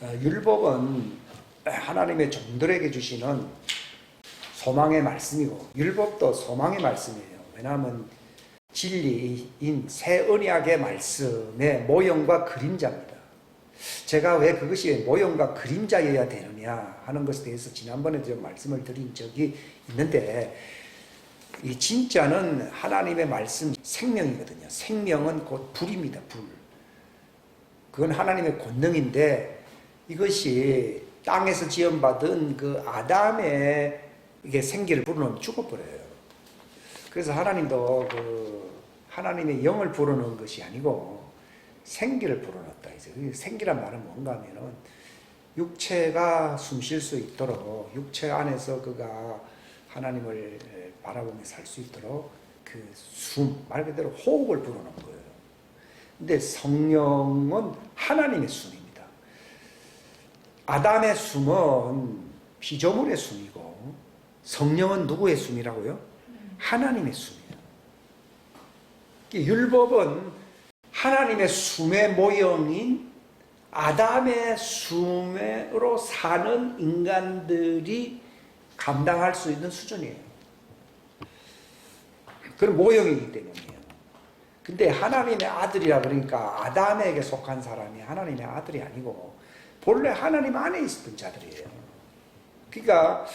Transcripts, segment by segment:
율법은 하나님의 종들에게 주시는 소망의 말씀이고 율법도 소망의 말씀이에요. 왜냐하면 진리인 새 언약의 말씀의 모형과 그림자입니다. 제가 왜 그것이 모형과 그림자여야 되느냐 하는 것에 대해서 지난번에 좀 말씀을 드린 적이 있는데, 이 진짜는 하나님의 말씀 생명이거든요. 생명은 곧 불입니다. 불. 그건 하나님의 권능인데, 이것이 땅에서 지원받은 그 아담의 이게 생기를 불어넣으면 죽어버려요. 그래서 하나님도 그 하나님의 영을 불어넣은 것이 아니고 생기를 불어넣었다. 이제 생기란 말은 뭔가 하면은 육체가 숨 쉴 수 있도록, 육체 안에서 그가 하나님을 바라보며 살 수 있도록 그 숨, 말 그대로 호흡을 불어넣은 거예요. 근데 성령은 하나님의 숨입니다. 아담의 숨은 피조물의 숨이고 성령은 누구의 숨이라고요? 하나님의 숨이에요. 율법은 하나님의 숨의 모형인 아담의 숨으로 사는 인간들이 감당할 수 있는 수준이에요. 그런 모형이기 때문이에요. 근데 하나님의 아들이라 그러니까 아담에게 속한 사람이 하나님의 아들이 아니고 본래 하나님 안에 있었던 자들이에요. 그러니까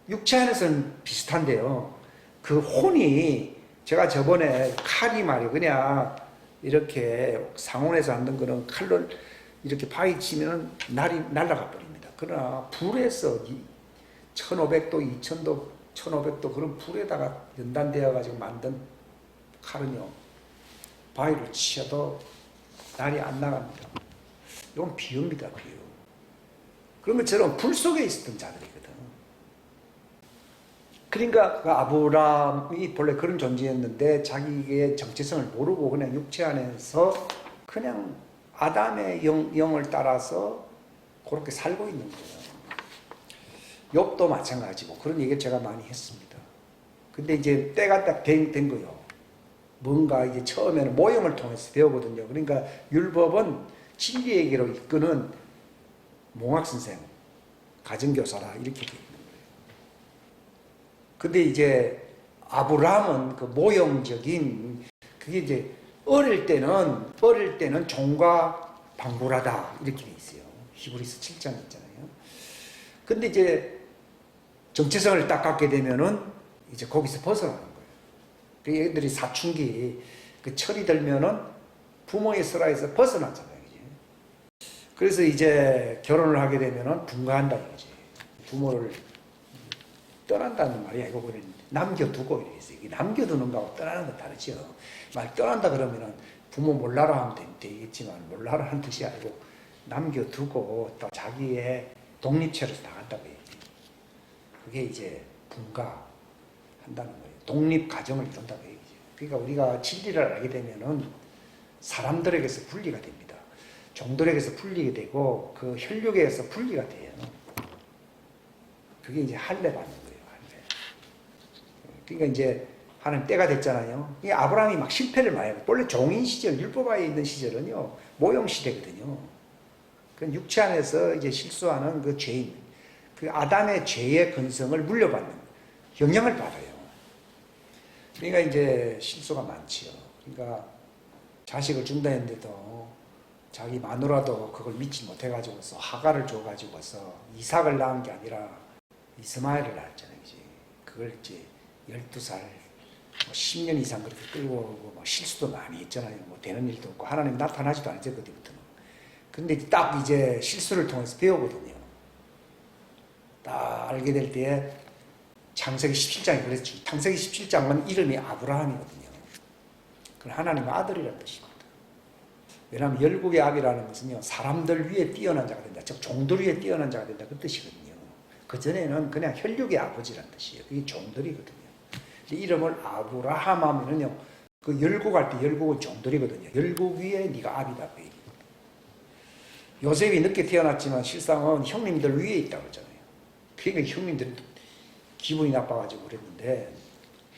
육체 안에서는 비슷한데요. 그 혼이, 제가 저번에 칼이 말이에요. 그냥 이렇게 상온에서 만든 거는 칼로 이렇게 파헤치면 날아가 버립니다. 그러나 불에서 1500도, 2000도, 1500도 그런 불에다가 연단되어 가지고 만든 칼은요, 바위를 치셔도 날이 안 나갑니다. 이건 비유입니다. 비유. 그런 것처럼 불 속에 있었던 자들이거든. 그러니까 그 아브라함이 본래 그런 존재였는데 자기의 정체성을 모르고 그냥 육체 안에서 그냥 아담의 영을 따라서 그렇게 살고 있는 거예요. 욥도 마찬가지고 그런 얘기를 제가 많이 했습니다. 근데 이제 때가 딱 된 거예요. 뭔가 이게 처음에는 모형을 통해서 배우거든요. 그러니까 율법은 진리에게로 이끄는 몽학선생, 가정교사라 이렇게 돼 있는 거예요. 근데 이제 아브라함은 그 모형적인, 그게 이제 어릴 때는 종과 방불하다 이렇게 돼 있어요. 히브리서 7장 있잖아요. 근데 이제 정체성을 딱 갖게 되면은 이제 거기서 벗어나는 거예요. 그 애들이 사춘기, 그 철이 들면은 부모의 슬하에서 벗어나잖아요. 그래서 이제 결혼을 하게 되면은 분가한다 이거지. 부모를 떠난다는 말이 아니고 그냥 남겨두고 이랬어요. 이게 남겨두는 거하고 떠나는 건 다르죠. 막 떠난다 그러면은 부모 몰라라 하면 되겠지만 몰라라 하는 뜻이 아니고 남겨두고 또 자기의 독립체로 나간다고 해요. 그게 이제 분가한다는 거예요. 독립가정을 이룬다고 해요. 그러니까 우리가 진리를 알게 되면은 사람들에게서 분리가 됩니다. 종들에게서 분리게 되고 그 혈육에서 분리가 돼요. 그게 이제 할례 받는 거예요. 할례. 그러니까 이제 하나님 때가 됐잖아요. 이 아브라함이 막 실패를 많이 하고, 원래 종인 시절, 율법하에 있는 시절은요 모형 시대거든요. 그 육체 안에서 이제 실수하는 그 죄인, 그 아담의 죄의 근성을 물려받는 영향을 받아요. 그러니까 이제 실수가 많지요. 그러니까 자식을 준다 했는데도 자기 마누라도 그걸 믿지 못해가지고서 하가를 줘가지고서 이삭을 낳은 게 아니라 이스마엘을 낳았잖아요. 그치? 그걸 이제 12살, 10년 이상 그렇게 끌고 오고 뭐 실수도 많이 했잖아요. 뭐 되는 일도 없고 하나님 나타나지도 않았죠. 그때부터는. 근데 딱 이제 실수를 통해서 배우거든요. 딱 알게 될 때에 창세기 17장이 그랬죠. 창세기 17장은 이름이 아브라함이거든요. 그건 하나님의 아들이라는 뜻입니다. 왜냐하면 열국의 압이라는 것은요, 사람들 위에 뛰어난 자가 된다, 즉 종들 위에 뛰어난 자가 된다, 그 뜻이거든요. 그전에는 그냥 혈육의 아버지라는 뜻이에요. 그게 종들이거든요. 이름을 아브라함 하면은요, 그 열국할 때 열국은 종들이거든요. 열국 위에 네가 압이다. 그 얘기거든요. 요셉이 늦게 태어났지만 실상은 형님들 위에 있다고 그러잖아요. 그러니까 형님들은 기분이 나빠가지고 그랬는데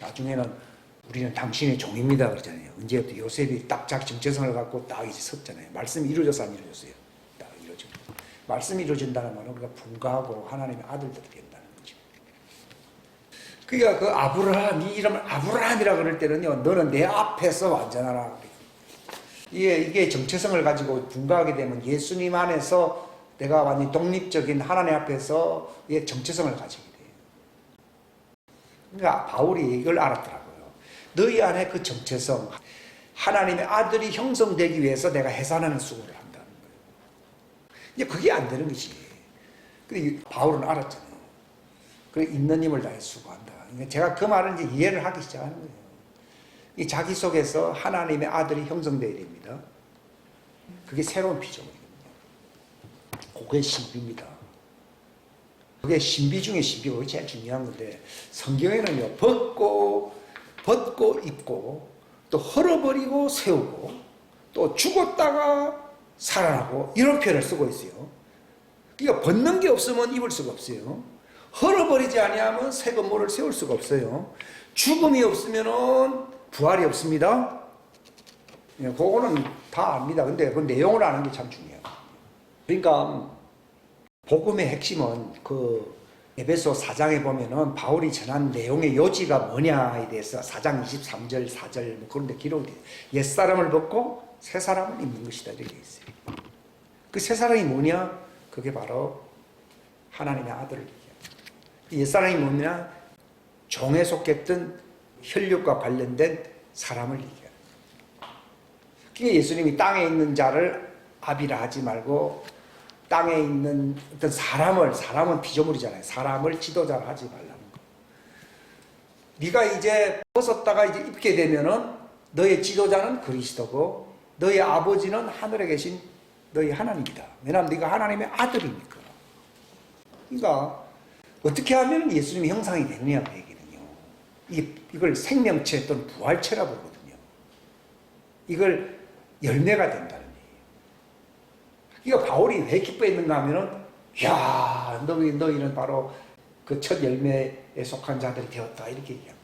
나중에는 우리는 당신의 종입니다 그러잖아요. 언제부터 요셉이 딱 자기 정체성을 갖고 딱 이제 섰잖아요. 말씀이 이루어져서 안 이루어졌어요. 딱 이루어지고. 말씀이 이루어진다는 말은 우리가 분가하고 하나님의 아들들이 된다는 거죠. 그러니까 그 아브라함, 네 이름을 아브라함이라 그럴 때는요, 너는 내 앞에서 완전하라. 이게 정체성을 가지고 분가하게 되면 예수님 안에서 내가 완전히 독립적인 하나님 앞에서 정체성을 가지게 돼요. 그러니까 바울이 이걸 알았더라고요. 너희 안에 그 정체성, 하나님의 아들이 형성되기 위해서 내가 해산하는 수고를 한다는 거예요. 이제 그게 안 되는 것이. 근데 바울은 알았잖아요. 그래 있는 힘을 다해 수고한다. 그러니까 제가 그 말을 이제 이해를 하기 시작하는 거예요. 이 자기 속에서 하나님의 아들이 형성되어야 됩니다. 그게 새로운 피조물이거든요. 그게 신비입니다. 그게 신비 중에 신비가 그게 제일 중요한 건데, 성경에는요, 벗고 입고, 또 헐어버리고 세우고, 또 죽었다가 살아나고, 이런 표현을 쓰고 있어요. 그러니까 벗는 게 없으면 입을 수가 없어요. 헐어버리지 아니하면 새 건물을 세울 수가 없어요. 죽음이 없으면은 부활이 없습니다. 그거는 다 압니다. 근데 그 내용을 아는 게 참 중요해요. 그러니까 복음의 핵심은 그 에베소 4장에 보면은 바울이 전한 내용의 요지가 뭐냐에 대해서 4장 23절, 4절 뭐 그런 데 기록이 돼요. 옛사람을 벗고 새사람을 입는 것이다 이렇게 있어요. 그 새사람이 뭐냐? 그게 바로 하나님의 아들을 얘기해요. 옛사람이 뭐냐? 종에 속했던 혈육과 관련된 사람을 얘기해요. 그러니까 예수님이 땅에 있는 자를 아비라 하지 말고 땅에 있는 어떤 사람은 피조물이잖아요. 사람을 지도자로 하지 말라는 거. 네가 이제 벗었다가 이제 입게 되면은 너의 지도자는 그리스도고 너의 아버지는 하늘에 계신 너희 하나님이다. 왜냐하면 네가 하나님의 아들이니까. 그러니까 어떻게 하면 예수님의 형상이 되느냐 그 얘기는요. 이걸 생명체 또는 부활체라고 그러거든요. 이걸 열매가 된다는 얘기예요. 그러니까 바울이 왜 기뻐했는가 하면은, 야, 너희는 바로 그 첫 열매에 속한 자들이 되었다 이렇게 얘기합니다.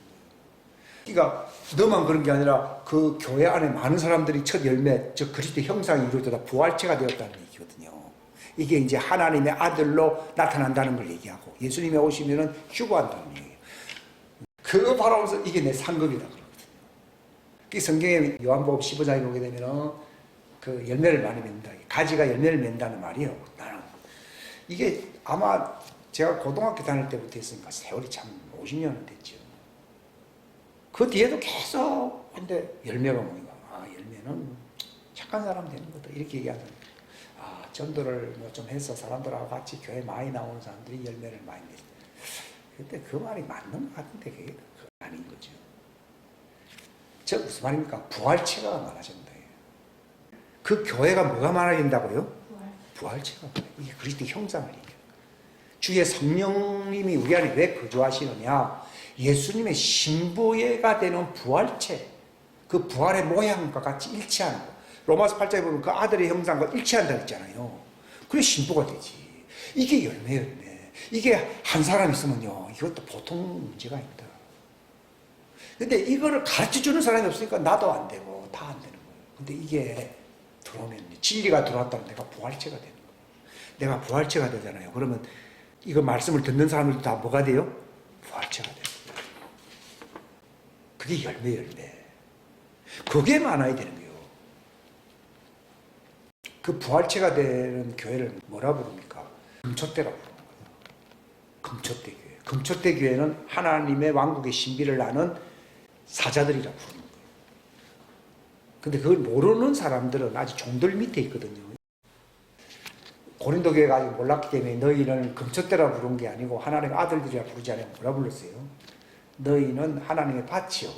그러니까 너만 그런 게 아니라 그 교회 안에 많은 사람들이 첫 열매, 저 그리스도의 형상이 이루어져서 부활체가 되었다는 얘기거든요. 이게 이제 하나님의 아들로 나타난다는 걸 얘기하고 예수님이 오시면은 휴거한다는 얘기예요. 그거 바라보면서 이게 내 상급이다 그러거든요. 그 성경에 요한복음 15장에 보게 되면은 그 열매를 많이 맺는다. 가지가 열매를 맺는다는 말이에요. 나는 이게 아마 제가 고등학교 다닐 때부터 했으니까 세월이 참 50년은 됐죠. 그 뒤에도 계속 근데 열매가 뭐니까 열매는 착한 사람 되는 거다 이렇게 얘기하잖아요. 전도를 뭐 좀 해서 사람들하고 같이 교회 많이 나오는 사람들이 열매를 많이 내죠. 근데 그 말이 맞는 것 같은데 그게 아닌 거죠. 저 무슨 말입니까? 부활체가 많아진다. 그 교회가 뭐가 많아진다고요? 부활체가 많아요. 이게 그리스도의 형상을 얘기해요. 주의 성령님이 우리 안에 왜 거주하시느냐? 예수님의 신부가 되는 부활체, 그 부활의 모양과 같이 일치하는 거. 로마서 8장에 보면 그 아들의 형상과 일치한다 했잖아요. 그래 신부가 되지. 이게 열매. 이게 한 사람 있으면요, 이것도 보통 문제가 아닙니다. 근데 이거를 가르쳐주는 사람이 없으니까 나도 안 되고 다 안 되는 거예요. 근데 이게 들어오면 진리가 들어왔다면 내가 부활체가 되는 거예요. 내가 부활체가 되잖아요. 그러면 이거 말씀을 듣는 사람들도 다 뭐가 돼요? 부활체가 돼요. 그게 열매. 그게 많아야 되는 거예요. 그 부활체가 되는 교회를 뭐라 부릅니까? 금초대라고 부르는 거예요. 금초대 교회. 금초대 교회는 하나님의 왕국의 신비를 아는 사자들이라 부르는 거예요. 근데 그걸 모르는 사람들은 아직 종들 밑에 있거든요. 고린도 교회가 아직 몰랐기 때문에 너희는 금초대라 부른 게 아니고 하나님의 아들들이라 부르지 않으면 뭐라 불렀어요? 너희는 하나님의 밭이요.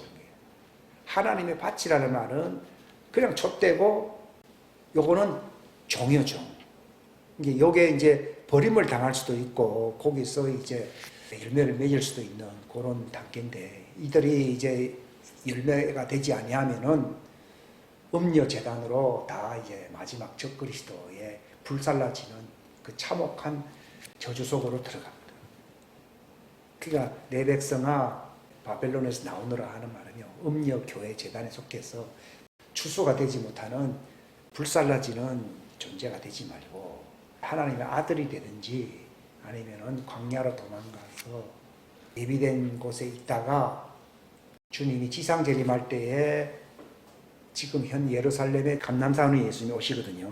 하나님의 밭이라는 말은 그냥 촛대고 요거는 종이요, 종. 이게 요게 이제 버림을 당할 수도 있고 거기서 이제 열매를 맺을 수도 있는 그런 단계인데 이들이 이제 열매가 되지 아니하면은 음녀 재단으로 다 이제 마지막 적그리스도의 불살라지는 그 참혹한 저주 속으로 들어갑니다. 그러니까 내 백성아 바벨론에서 나오느라 하는 말은요, 음녀 교회 재단에 속해서 추수가 되지 못하는 불살라지는 존재가 되지 말고 하나님의 아들이 되든지 아니면은 광야로 도망가서 예비된 곳에 있다가 주님이 지상 재림할 때에 지금 현 예루살렘의 감람산에 예수님이 오시거든요.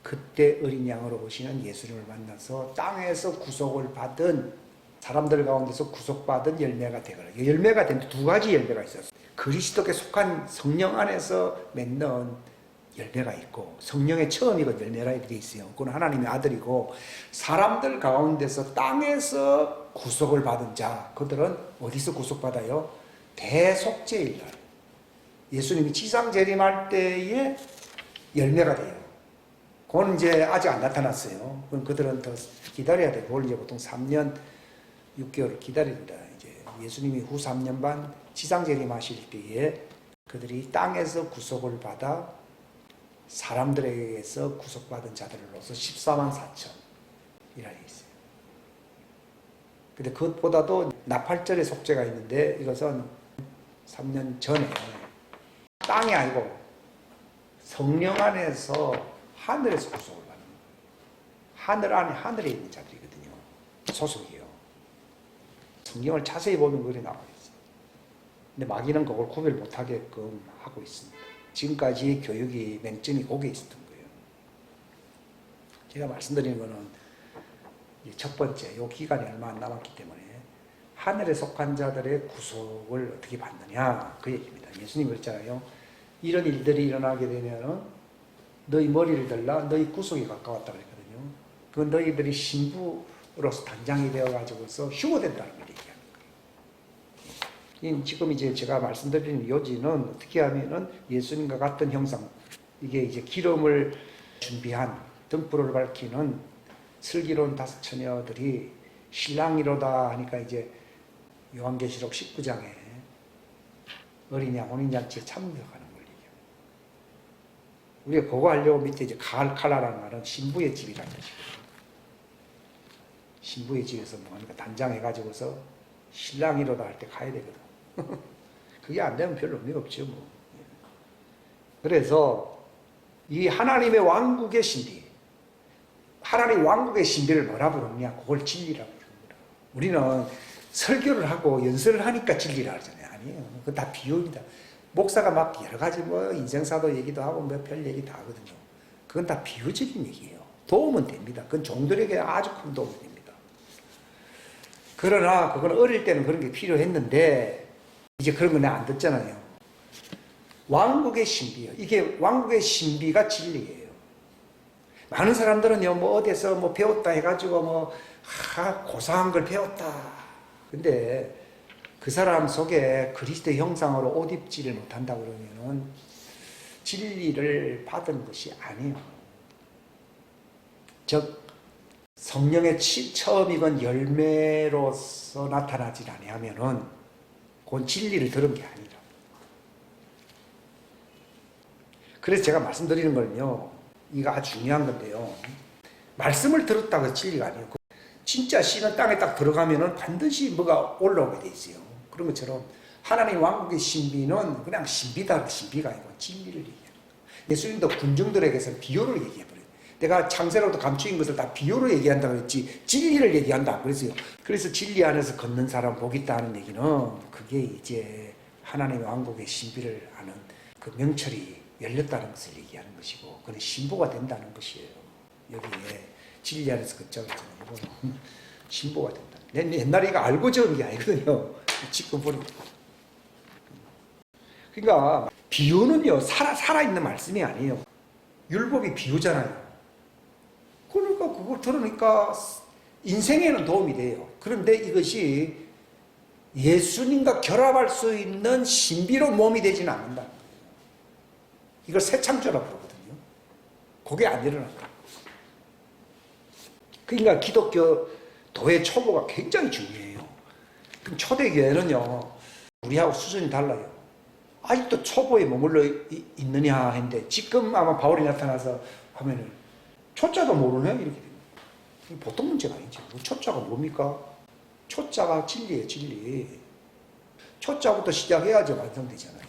그때 어린 양으로 오시는 예수님을 만나서 땅에서 구속을 받은 사람들 가운데서 구속받은 열매가 되거든요. 열매가 된 두 가지 열매가 있었어요. 그리스도께 속한 성령 안에서 맺는 열매가 있고 성령의 처음이건 열매라 이렇게 있어요. 그건 하나님의 아들이고 사람들 가운데서 땅에서 구속을 받은 자 그들은 어디서 구속받아요? 대속죄일 날 예수님이 지상 재림할 때에 열매가 돼요. 그건 이제 아직 안 나타났어요. 그럼 그들은 더 기다려야 되고 그걸 이제 보통 3년 6개월을 기다려야 된다. 이제 예수님이 후 3년 반 지상 재림하실 때에 그들이 땅에서 구속을 받아 사람들에게서 구속받은 자들로서 14만 4천이라 있어요. 근데 그것보다도 나팔절의 속죄가 있는데 이것은 3년 전에 땅이 아니고 성령 안에서 하늘에서 구속을 받는 거예요. 하늘 안에 하늘에 있는 자들이거든요. 소속이요. 성경을 자세히 보면 그렇게 나와 있어요. 근데 마귀는 그걸 구별 못하게끔 하고 있습니다. 지금까지 교육이 맹점이 거기에 있었던 거예요. 제가 말씀드리는 거는 첫 번째, 요 기간이 얼마 안 남았기 때문에 하늘에 속한 자들의 구속을 어떻게 받느냐 그 얘기입니다. 예수님이 그랬잖아요. 이런 일들이 일어나게 되면은 너희 머리를 들라 너희 구속이 가까웠다 그랬거든요. 그건 너희들이 신부로서 단장이 되어가지고서 휴거된다는 걸 얘기하는 거예요. 지금 이제 제가 말씀드리는 요지는 어떻게 하면은 예수님과 같은 형상, 이게 이제 기름을 준비한 등불을 밝히는 슬기로운 5처녀들이 신랑이로다 하니까 이제 요한계시록 19장에 어린 양 혼인잔치에 참석하는 걸 얘기해요. 우리가 그거 하려고 밑에 이제 칼라라는 말은 신부의 집이라는 뜻이거든요. 신부의 집에서 뭐하니까 단장해가지고서 신랑이로다 할 때 가야 되거든. 그게 안 되면 별로 의미가 없죠, 뭐. 그래서 이 하나님의 왕국의 신비, 하나님 왕국의 신비를 뭐라 부르냐? 그걸 진리라고 부릅니다. 우리는 설교를 하고 연설을 하니까 진리라 하잖아요. 아니에요. 그건 다 비유입니다. 목사가 막 여러 가지 뭐 인생사도 얘기도 하고 몇 별 얘기 다 하거든요. 그건 다 비유적인 얘기예요. 도움은 됩니다. 그건 종들에게 아주 큰 도움이 됩니다. 그러나 그건 어릴 때는 그런 게 필요했는데 이제 그런 거 내가 안 듣잖아요. 왕국의 신비요. 이게 왕국의 신비가 진리예요. 많은 사람들은요, 뭐 어디서 뭐 배웠다 해가지고 뭐 고상한 걸 배웠다. 근데 그 사람 속에 그리스도의 형상으로 옷 입지를 못한다 그러면은 진리를 받은 것이 아니에요. 즉 성령의 처음이건 열매로서 나타나지 아니하면은 그건 진리를 들은 게 아니라. 그래서 제가 말씀드리는 거는요, 이거 아주 중요한 건데요. 말씀을 들었다고 진리가 아니에요. 진짜 씨는 땅에 딱 들어가면은 반드시 뭐가 올라오게 돼 있어요. 그런 것처럼 하나님 왕국의 신비는 그냥 신비다, 신비가 아니고 진리를 얘기하는 거예요. 예수님도 군중들에게서 비유를 얘기해버려요. 내가 창세로부터 감추인 것을 다 비유로 얘기한다고 했지 진리를 얘기한다 그랬어요. 그래서 진리 안에서 걷는 사람 복 있다 하는 얘기는 그게 이제 하나님의 왕국의 신비를 아는 그 명철이 열렸다는 것을 얘기하는 것이고 그건 신부가 된다는 것이에요. 여기에 진리 안에서 걷자고 했잖아요. 신부가 된다. 옛날에 이거 알고 적은 게 아니거든요. 지금 보니까. 그러니까 비유는요 살아있는 말씀이 아니에요. 율법이 비유잖아요. 그러니까 그걸 들으니까 인생에는 도움이 돼요. 그런데 이것이 예수님과 결합할 수 있는 신비로 몸이 되지는 않는다. 이걸 새 창조라고 그러거든요. 그게 안 일어난다. 그러니까 기독교 도의 초보가 굉장히 중요해요. 그럼 초대교회는요, 우리하고 수준이 달라요. 아직도 초보에 머물러 있느냐 했는데, 지금 아마 바울이 나타나서 하면은, 초자도 모르네? 이렇게 됩니다. 보통 문제가 아니죠. 초자가 뭡니까? 초자가 진리예요, 진리. 초자부터 시작해야지 완성되잖아요.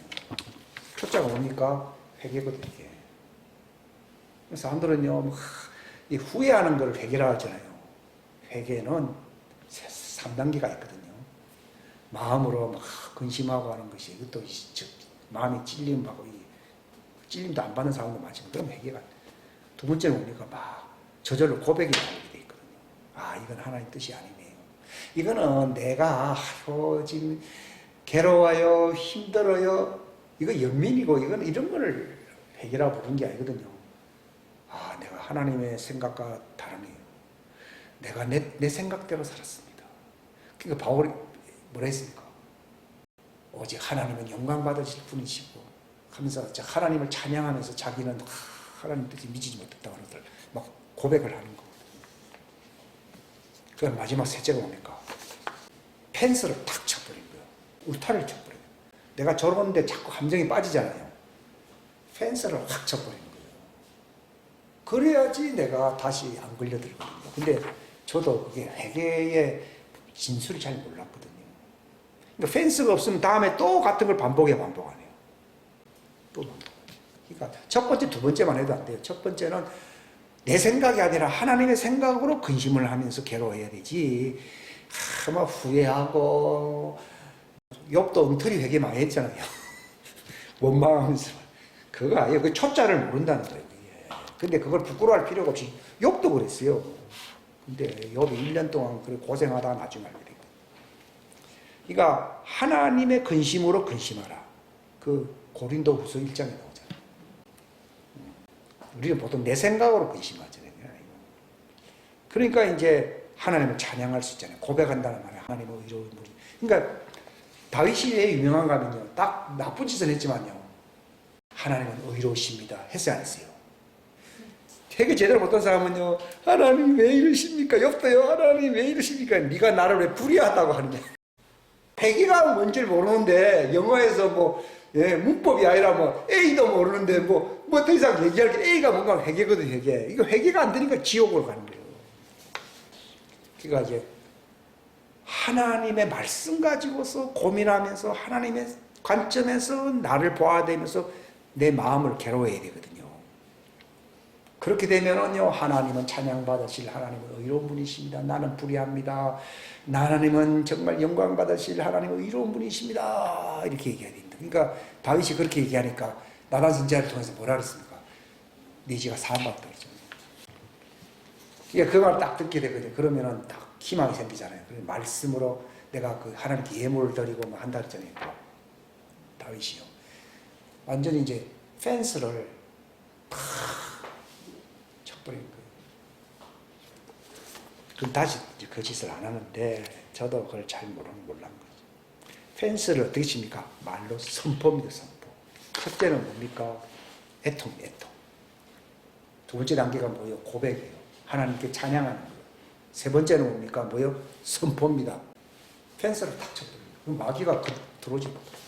초자가 뭡니까? 회개거든요. 이게. 사람들은요, 이 후회하는 걸 회개라 하잖아요. 회개는 3단계가 있거든요. 마음으로 막 근심하고 하는 것이 이것도 마음이 찔림하고 찔림도 안 받는 상황도 많지만 그럼 회개가. 두 번째는 뭡니까? 막 저절로 고백이 나오게 돼 있거든요. 아, 이건 하나님 뜻이 아니네요. 이거는 내가 지금 괴로워요, 힘들어요. 이거 연민이고 이건 이런 거를 회개라고 부르는 게 아니거든요. 아, 내가 하나님의 생각과 다르네요. 내가 내 생각대로 살았습니다. 그러니까 바울이 뭐라 했습니까? 오직 하나님은 영광 받으실 분이시고 하면서 하나님을 찬양하면서 자기는 하나님 뜻이 미치지 못했다고 막 고백을 하는 거거든요. 그 마지막 셋째가 뭡니까? 펜스를 탁 쳐버린 거예요. 울타리를 쳐버린 거예요. 내가 저러는데 자꾸 감정이 빠지잖아요. 펜스를 확 쳐버린 거예요. 그래야지 내가 다시 안 걸려들거든요. 근데 저도 그게 회개의 진술이 잘 몰랐거든요. 그러니까 펜스가 없으면 다음에 또 같은 걸 반복하네요. 또 반복. 그러니까 첫 번째, 두 번째만 해도 안 돼요. 첫 번째는 내 생각이 아니라 하나님의 생각으로 근심을 하면서 괴로워해야 되지. 막 후회하고 욥도 엉터리 회개 많이 했잖아요. 원망하면서. 그거 아니에요. 그 초자를 모른다는 거예요. 그게. 근데 그걸 부끄러워할 필요가 없이 욥도 그랬어요. 근데 욥이 1년 동안 고생하다가 나중에 알게 됐거든요. 그러니까 하나님의 근심으로 근심하라. 그 고린도후서 1장에 나오잖아요. 우리는 보통 내 생각으로 근심하잖아요. 그러니까 이제 하나님을 찬양할 수 있잖아요. 고백한다는 말에 하나님의 의로운 분이. 그러니까 다윗이 왜 유명한가 하면요. 딱 나쁜 짓을 했지만요. 하나님은 의로우십니다. 했어요, 안 했어요? 되게 제대로 못한 사람은요. 하나님 왜 이러십니까? 욥도요. 하나님 왜 이러십니까? 네가 나를 왜 불의하다고 하느냐. 회개가 뭔지를 모르는데 영어에서 문법이 아니라 A도 모르는데 더 이상 얘기할 게 A가 뭔가 회개거든, 회개. 이거 회개가 안 되니까 지옥으로 가는 거예요. 그러니까 이제 하나님의 말씀 가지고서 고민하면서 하나님의 관점에서 나를 보아야 되면서 내 마음을 괴로워해야 되거든요. 그렇게 되면은요, 하나님은 찬양받으실 하나님은 의로운 분이십니다. 나는 불의합니다. 하나님은 정말 영광 받으실 하나님은 의로운 분이십니다. 이렇게 얘기해야 된다. 그러니까 다윗이 그렇게 얘기하니까 나단 선지자를 통해서 뭐라 그랬습니까? 네 죄가 사함받다 그랬죠. 그러니까 그 말 딱 듣게 되거든요. 그러면은 딱 희망이 생기잖아요. 그래서 말씀으로 내가 그 하나님께 예물을 드리고 한다 그랬잖아요. 다윗이요. 완전히 이제 펜스를 팍 쳐버린 거예요. 그럼 다시 그 짓을 안 하는데 저도 그걸 잘 몰란 거죠. 펜스를 어떻게 칩니까? 말로 선포입니다. 선포. 첫째는 뭡니까? 애통. 두 번째 단계가 뭐예요? 고백이에요. 하나님께 찬양하는 거예요. 세 번째는 뭡니까? 뭐예요? 선포입니다. 펜스를 탁 쳐버려요. 그럼 마귀가 들어오지 못해요.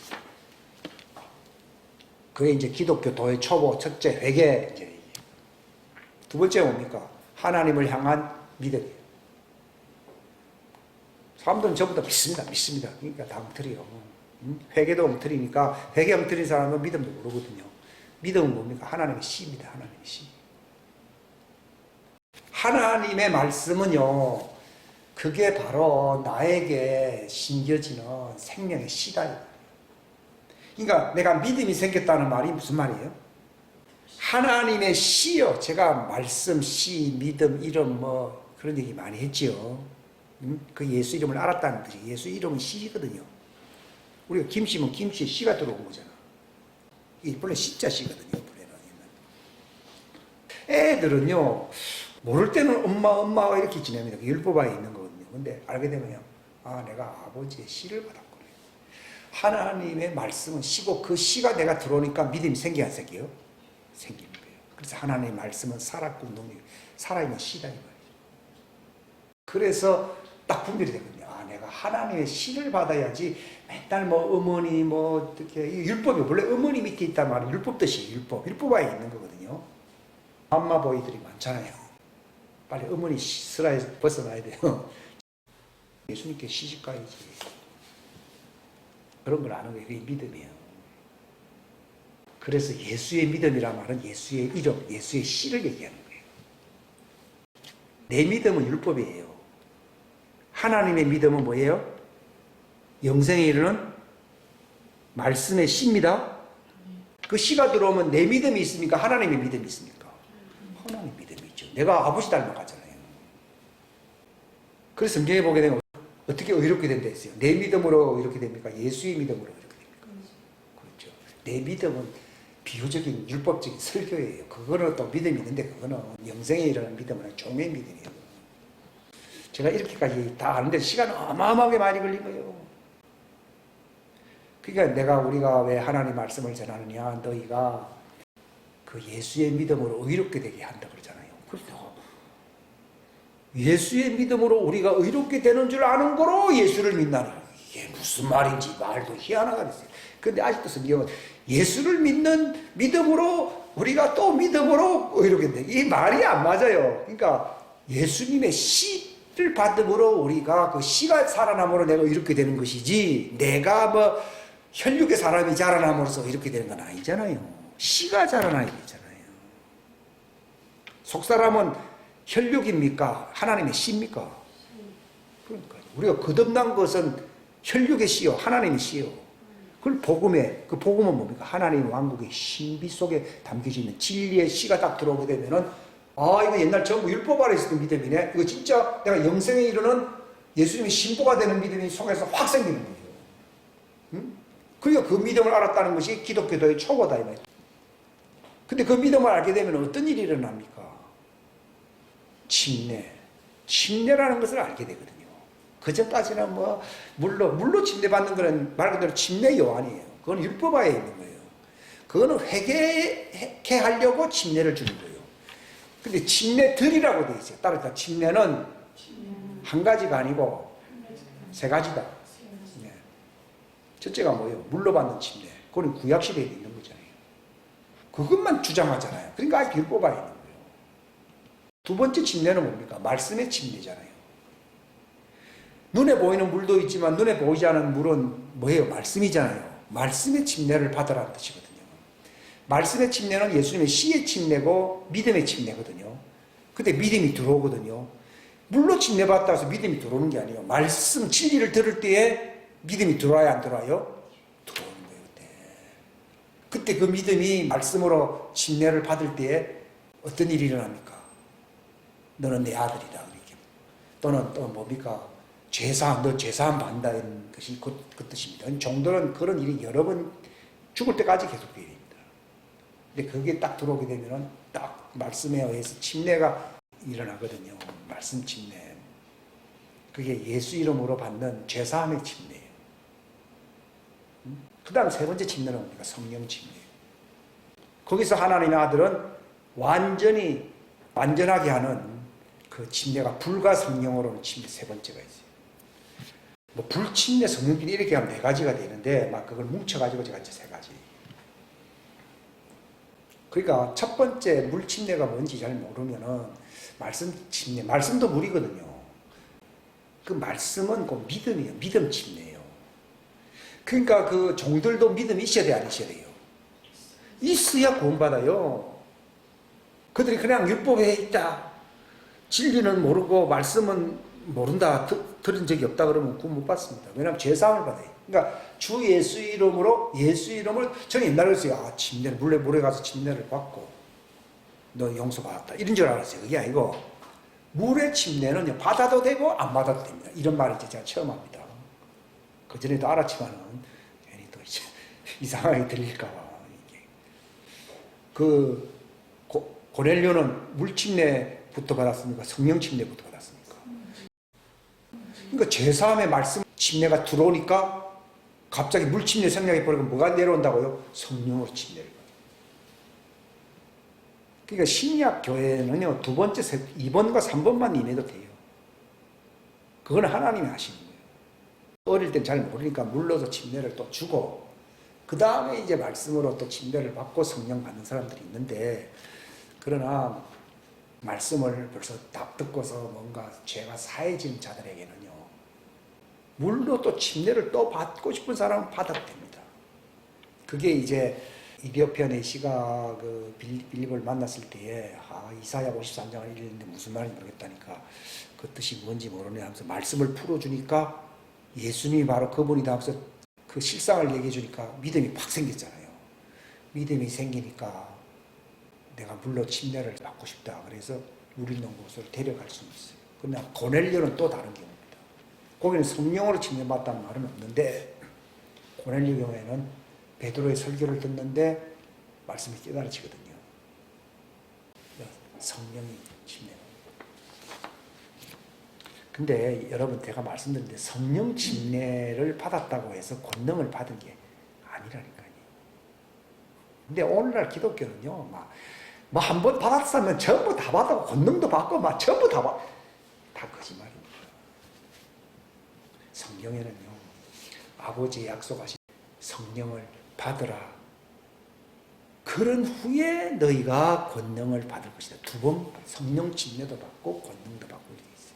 그게 이제 기독교 도의 초보 첫째 회개. 이제 두 번째 뭡니까? 하나님을 향한 믿음이에요. 사람들은 전부 다 믿습니다. 그러니까 다 엉터리요. 회개도 엉터리니까 회개 엉터리는 사람은 믿음도 모르거든요. 믿음은 뭡니까? 하나님의 씨입니다. 하나님의 씨. 하나님의 말씀은요, 그게 바로 나에게 심겨지는 생명의 씨다. 그러니까 내가 믿음이 생겼다는 말이 무슨 말이에요? 하나님의 씨요. 제가 말씀, 씨, 믿음, 이름 그런 얘기 많이 했지요. 그 예수 이름을 알았다는 뜻이 예수 이름은 씨거든요. 우리가 김씨면 김씨에 씨가 들어온 거잖아. 이게 본래 씨자 씨거든요. 애들은요, 모를 때는 엄마가 이렇게 지냅니다. 율법화에 있는 거거든요. 근데 알게 되면요, 내가 아버지의 씨를 받았구나. 하나님의 말씀은 씨고 그 씨가 내가 들어오니까 믿음이 생겨 안 생겨요? 생기는 거예요. 그래서 하나님의 말씀은 살았고 살아있는 씨다 이 말이죠. 그래서 딱 분별이 되거든요. 내가 하나님의 씨를 받아야지 맨날 어머니 어떻게 율법이 원래 어머니 밑에 있단 말이에요. 율법 뜻이 율법화에 있는 거거든요. 맘마보이들이 많잖아요. 빨리 어머니 슬라에서 벗어나야 돼요. 예수님께 시집가야지. 그런 걸 아는 거예요. 그게 믿음이에요. 그래서 예수의 믿음이란 말은 예수의 이름, 예수의 씨를 얘기하는 거예요. 내 믿음은 율법이에요. 하나님의 믿음은 뭐예요? 영생에 이르는 말씀의 씨입니다. 그 씨가 들어오면 내 믿음이 있습니까? 하나님의 믿음이 있습니까? 하나님의 믿음이 있죠. 내가 아버지 닮아가잖아요. 그래서 성경에 보게 되면 어떻게 의롭게 된다 했어요? 내 믿음으로 이렇게 됩니까? 예수의 믿음으로 이렇게 됩니까? 그렇죠. 내 믿음은 비유적인 율법적인 설교예요. 그거는 또 믿음이 있는데 그거는 영생에 이르는 믿음은 종의 믿음이에요. 제가 이렇게까지 다 아는데 시간 어마어마하게 많이 걸린 거예요. 그러니까 우리가 왜 하나님 말씀을 전하느냐, 너희가 그 예수의 믿음으로 의롭게 되게 한다 그러잖아요. 그래서 예수의 믿음으로 우리가 의롭게 되는 줄 아는 거로 예수를 믿나니 이게 무슨 말인지 말도 희한하다 그랬어요. 그런데 아직도 성경은 예수를 믿는 믿음으로 우리가 또 믿음으로 의롭게 된다. 이 말이 안 맞아요. 그러니까 예수님의 씨를 받음으로 우리가 그 씨가 살아남으로 내가 이렇게 되는 것이지, 내가 뭐 혈육의 사람이 자라남으로써 이렇게 되는 건 아니잖아요. 씨가 자라나야 되잖아요. 속사람은 혈육입니까? 하나님의 씨입니까? 그러니까 우리가 거듭난 것은 혈육의 씨요, 하나님의 씨요. 그걸 그 복음은 뭡니까? 하나님 왕국의 신비 속에 담겨져 있는 진리의 씨가 딱 들어오게 되면은, 아, 이거 옛날 전부 율법 아래 있었던 믿음이네. 이거 진짜 내가 영생에 이르는 예수님이 신부가 되는 믿음이 속에서 확 생기는 거예요. 응? 그러니까 그 믿음을 알았다는 것이 기독교도의 초보다 이 말이에요. 근데 그 믿음을 알게 되면 어떤 일이 일어납니까? 침례라는 것을 알게 되거든요. 그 전까지는 뭐 물로 침례받는 거는 말 그대로 침례 요한이에요. 그건 율법화에 있는 거예요. 그거는 회개케 하려고 침례를 주는 거예요. 근데 침례들이라고 되어 있어요. 따라서 침례는 한 가지가 아니고 세 가지다. 네. 첫째가 뭐예요? 물로 받는 침례. 그건 구약시대에 있는 거잖아요. 그것만 주장하잖아요. 그러니까 아직 율법화에 있는 거예요. 두 번째 침례는 뭡니까? 말씀의 침례잖아요. 눈에 보이는 물도 있지만 눈에 보이지 않는 물은 뭐예요? 말씀이잖아요. 말씀의 침례를 받으라는 뜻이거든요. 말씀의 침례는 예수님의 씨의 침례고 믿음의 침례거든요. 근데 믿음이 들어오거든요. 물로 침례받다 해서 믿음이 들어오는 게 아니에요. 말씀, 진리를 들을 때에 믿음이 들어와야 안 들어와요? 들어오는 거예요. 그때 그 믿음이 말씀으로 침례를 받을 때에 어떤 일이 일어납니까? 너는 내 아들이다. 이렇게. 또는 또 뭡니까? 너 죄사함 받는다. 이런 것이 그 뜻입니다. 종들은 그런 일이 여러 번 죽을 때까지 계속돼야 됩니다. 근데 그게 딱 들어오게 되면은 딱 말씀에 의해서 침례가 일어나거든요. 말씀 침례. 그게 예수 이름으로 받는 죄사함의 침례예요. 그 다음 세 번째 침례는 뭡니까? 성령 침례예요. 거기서 하나님의 아들은 완전하게 하는 그 침례가 불과 성령으로는 침례 세 번째가 있어요. 뭐 불침례, 성령침례 이렇게 하면 네 가지가 되는데 막 그걸 뭉쳐가지고 제가 이제 세 가지. 그러니까 첫 번째 물침례가 뭔지 잘 모르면은 말씀 침례, 말씀도 물이거든요. 그 말씀은 그 믿음이에요. 믿음 침례예요. 그러니까 그 종들도 믿음이 있어야 돼, 안 있어야 돼요? 있어야 구원받아요. 그들이 그냥 율법에 있다, 진리는 모르고 말씀은 모른다, 들은 적이 없다 그러면 구원 못 받습니다. 왜냐하면 죄사함을 받아요. 그러니까 주 예수 이름으로, 예수 이름을, 저는 옛날에 그랬어요. 아, 침례를, 물에 가서 침례를 받고 너 용서받았다 이런 줄 알았어요. 그게 아니고 물의 침례는 받아도 되고 안 받아도 됩니다. 이런 말을 제가 처음 합니다. 그전에도 알았지만은 괜히 또 이제 이상하게 들릴까 봐. 그 고넬료는 물침례부터 받았습니까? 성령침례부터 받았습니까? 그러니까 제사함의 말씀 침례가 들어오니까 갑자기 물침례 생략해 버리면 뭐가 내려온다고요? 성령으로 침례를 받아요. 그러니까 신약 교회는요, 두 번째, 2번과 3번만 임해도 돼요. 그건 하나님이 하시는 거예요. 어릴 땐 잘 모르니까 물로서 침례를 또 주고, 그 다음에 이제 말씀으로 또 침례를 받고 성령 받는 사람들이 있는데, 그러나 말씀을 벌써 딱 듣고서 뭔가 죄가 사해진 자들에게는요, 물로 또 침례를 또 받고 싶은 사람은 받아도 됩니다. 그게 이제 이디오피아 내시가 그 빌립을 만났을 때에 이사야 53장을 읽는데 무슨 말인지 모르겠다니까 그 뜻이 뭔지 모르네 하면서 말씀을 풀어주니까 예수님이 바로 그분이다 하면서 그 실상을 얘기해 주니까 믿음이 팍 생겼잖아요. 믿음이 생기니까 내가 물로 침례를 받고 싶다. 그래서 유린농구소를 데려갈 수 있어요. 그러나 고넬료는 또 다른 경우입니다. 거기는 성령으로 침례받다는 말은 없는데 고넬료 경우에는 베드로의 설교를 듣는데 말씀이 깨달아지거든요. 성령이 침례. 근데 여러분 제가 말씀드렸는데 성령 침례를 받았다고 해서 권능을 받은 게 아니라니까요. 근데 오늘날 기독교는요, 뭐 한 번 받았으면 전부 다 받고 권능도 받고 막 전부 다 거짓말입니다. 성경에는요, 아버지의 약속하신 성령을 받으라. 그런 후에 너희가 권능을 받을 것이다. 두 번 성령 침례도 받고 권능도 받고 이렇게 있어요.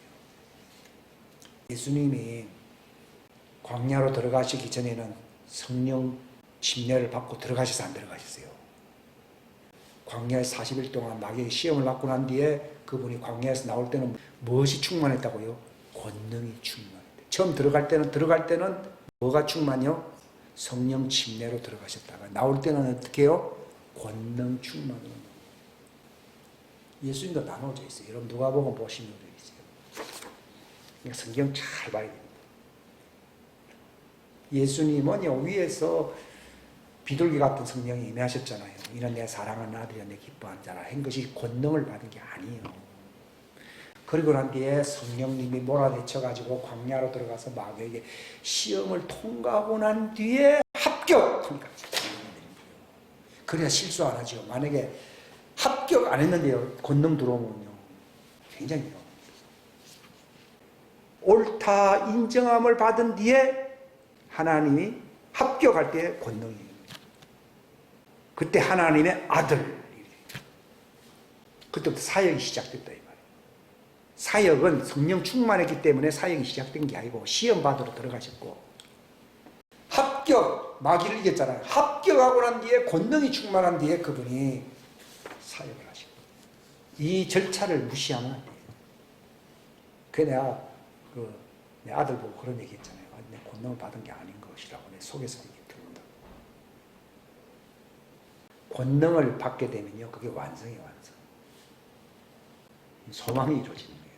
예수님이 광야로 들어가시기 전에는 성령 침례를 받고 들어가셔서 안 들어가셨어요. 광야에 40일 동안 마귀의 시험을 받고 난 뒤에 그분이 광야에서 나올 때는 무엇이 충만했다고요? 권능이 충만했대요. 처음 들어갈 때는 뭐가 충만이요? 성령 침례로 들어가셨다가 나올 때는 어떻게 해요? 권능 충만으로. 예수님도 나눠져 있어요. 여러분 누가복음 보시면 되겠어요. 성경 잘 봐야 됩니다. 예수님은요 위에서 비둘기 같은 성령이 임하셨잖아요. 이는 내 사랑하는 아들이야 내 기뻐하는 자라 한 것이 권능을 받은 게 아니에요. 그리고 난 뒤에 성령님이 몰아내쳐가지고 광야로 들어가서 마귀에게 시험을 통과하고 난 뒤에 합격하니까 그래야 실수 안 하죠. 만약에 합격 안 했는데요 권능 들어오면요 굉장히 위험합니다. 옳다 인정함을 받은 뒤에 하나님이 합격할 때 권능이에요. 그때 하나님의 아들. 그때부터 사역이 시작됐다 이 말이에요. 사역은 성령 충만했기 때문에 사역이 시작된 게 아니고 시험 받으러 들어가셨고 합격 마귀를 이겼잖아요. 합격하고 난 뒤에 권능이 충만한 뒤에 그분이 사역을 하시고 이 절차를 무시하면 안 돼요. 그래 내 아들 보고 그런 얘기 했잖아요. 내 권능을 받은 게 아닌 것이라고 내 속에서 얘기 들은다. 권능을 받게 되면요 그게 완성이에요. 완성. 소망이 이루어지는 거예요.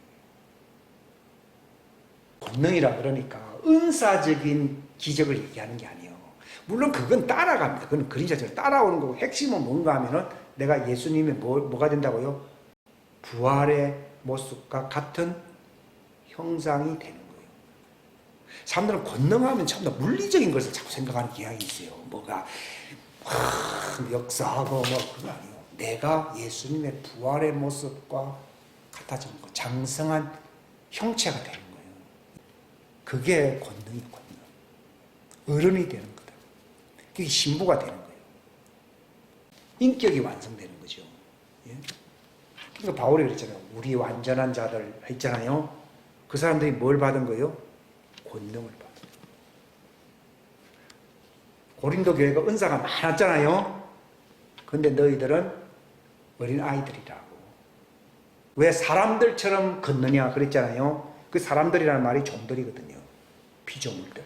권능이라 그러니까 은사적인 기적을 얘기하는 게 아니에요. 물론 그건 따라갑니다. 그건 그림자처럼 따라오는 거고 핵심은 뭔가 하면은 내가 예수님의 뭐가 된다고요? 부활의 모습과 같은 형상이 되는 거예요. 사람들은 권능하면 참 물리적인 것을 자꾸 생각하는 경향이 있어요. 뭐가 역사하고 뭐 그건 아니에요. 내가 예수님의 부활의 모습과 같아지는 거, 장성한 형체가 되는 거예요. 그게 권능이에요. 권능. 어른이 되는 거다. 그게 신부가 되는 거예요. 인격이 완성되는 거죠. 예? 그러니까 바울이 그랬잖아요. 우리 완전한 자들 했잖아요. 그 사람들이 뭘 받은 거예요? 권능을 받은 거예요. 고린도 교회가 은사가 많았잖아요. 근데 너희들은 어린 아이들이라고. 왜 사람들처럼 걷느냐 그랬잖아요. 그 사람들이라는 말이 종들이거든요. 피조물들.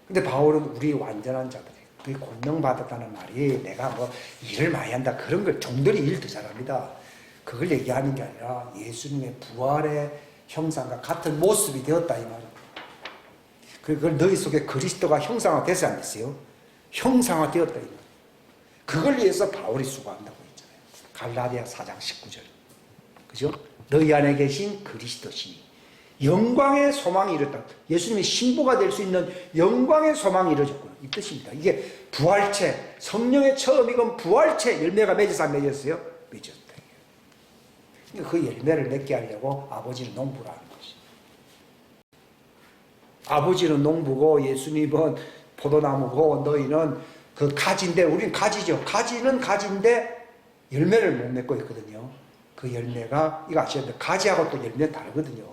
근데 바울은 우리 완전한 자들이에요. 그 권능 받았다는 말이 내가 뭐 일을 많이 한다 그런 걸 종들이 일 더 잘합니다. 그걸 얘기하는 게 아니라 예수님의 부활의 형상과 같은 모습이 되었다 이 말이에요. 그걸 너희 속에 그리스도가 형상화돼서 안 됐어요? 형상화되었다 이 말이에요. 그걸 위해서 바울이 수고한다고 했잖아요. 갈라디아 4장 19절. 그죠? 너희 안에 계신 그리스도시니 영광의 소망이 이뤘다. 예수님이 신부가 될 수 있는 영광의 소망이 이루어졌구나. 이 뜻입니다. 이게 부활체, 성령의 처음 익은 부활체 열매가 맺어서 안 맺었어요? 맺었다. 그러니까 그 열매를 맺게 하려고 아버지는 농부를 하는 것이. 아버지는 농부고 예수님은 포도나무고 너희는 그 가지인데 우리는 가지죠. 가지는 가지인데 열매를 못 맺고 있거든요. 그 열매가 이거 아셔야 돼요. 가지하고 또 열매는 다르거든요.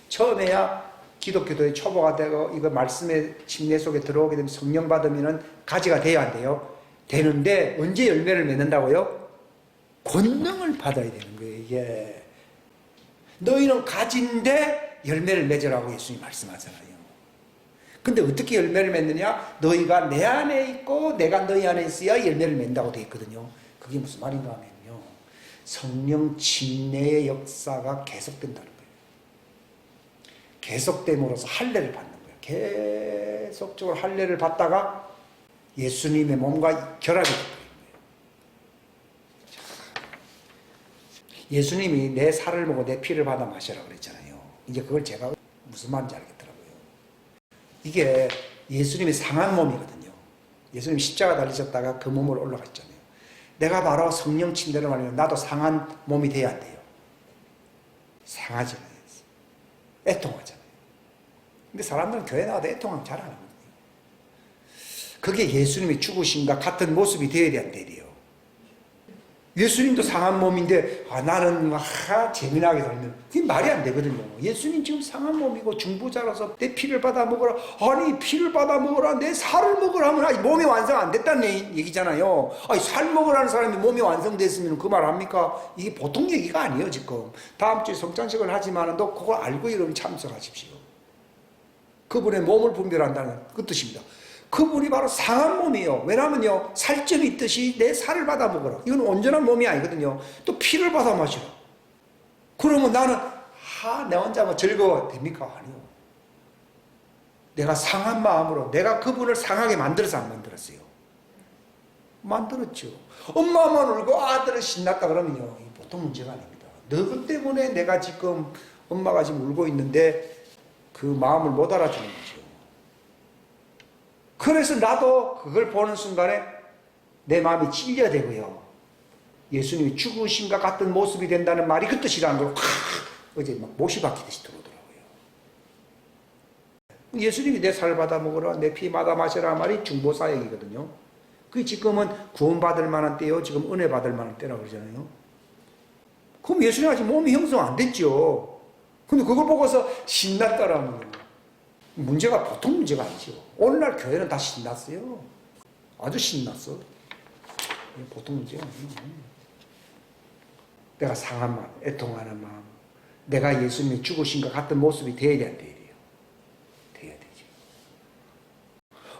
처음에야 기독교도의 초보가 되고 이거 말씀의 침례 속에 들어오게 되면 성령 받으면 가지가 돼야 안 돼요. 되는데 언제 열매를 맺는다고요? 권능을 받아야 되는 거예요. 이게 너희는 가진데 열매를 맺으라고 예수님이 말씀하잖아요. 근데 어떻게 열매를 맺느냐? 너희가 내 안에 있고 내가 너희 안에 있어야 열매를 맺는다고 되어 있거든요. 그게 무슨 말인가 하면요, 성령 침례의 역사가 계속된다는 거예요. 계속됨으로써 할례를 받는 거예요. 계속적으로 할례를 받다가 예수님의 몸과 결합이 되는 거예요. 예수님이 내 살을 먹고 내 피를 받아 마시라고 그랬잖아요. 이제 그걸 제가 무슨 말인지 알겠더라고요. 이게 예수님이 상한 몸이거든요. 예수님 십자가 달리셨다가 그 몸으로 올라갔잖아요. 내가 바로 성령 침례를 말하면 나도 상한 몸이 돼야 안 돼요. 상하잖아요. 애통하잖아요. 근데 사람들은 교회 나와도 애통하면 잘 안 하거든요. 그게 예수님이 죽으심과 같은 모습이 되어야 돼요. 예수님도 상한 몸인데 나는 재미나게 살면 그게 말이 안 되거든요. 예수님 지금 상한 몸이고 중보자라서 내 피를 받아 먹어라. 아니 피를 받아 먹어라. 내 살을 먹으라 하면 몸이 완성 안 됐다는 얘기잖아요. 아니 살 먹으라는 사람이 몸이 완성됐으면 그 말 합니까? 이게 보통 얘기가 아니에요 지금. 다음 주에 성찬식을 하지만도 그걸 알고 이러면 참석하십시오. 그분의 몸을 분별한다는 그 뜻입니다. 그분이 바로 상한 몸이에요. 왜냐하면요, 살점이 있듯이 내 살을 받아 먹어라. 이건 온전한 몸이 아니거든요. 또 피를 받아 마시라. 그러면 나는 내 혼자 뭐 즐거워 됩니까? 아니요. 내가 상한 마음으로 내가 그분을 상하게 만들어서 안 만들었어요. 만들었죠. 엄마만 울고 아들은 신났다 그러면요, 보통 문제가 아닙니다. 너그 때문에 내가 지금 엄마가 지금 울고 있는데 그 마음을 못 알아주는 거죠. 그래서 나도 그걸 보는 순간에 내 마음이 찔려대고요. 예수님이 죽으심과 같은 모습이 된다는 말이 그 뜻이라는 걸 어제 막 못이 박히듯이 들어오더라고요. 예수님이 내 살 받아 먹으라, 내 피 받아 마시라 말이 중보사역이거든요. 그게 지금은 구원받을 만한 때요, 지금 은혜 받을 만한 때라고 그러잖아요. 그럼 예수님 아직 몸이 형성 안 됐죠. 근데 그걸 보고서 신났다라는 문제가 보통 문제가 아니죠. 오늘날 교회는 다 신났어요. 아주 신났어. 보통 문제가 아니에요. 내가 상한 마음, 애통하는 마음, 내가 예수님이 죽으신 것 같은 모습이 되어야 안 돼요. 돼야 되지.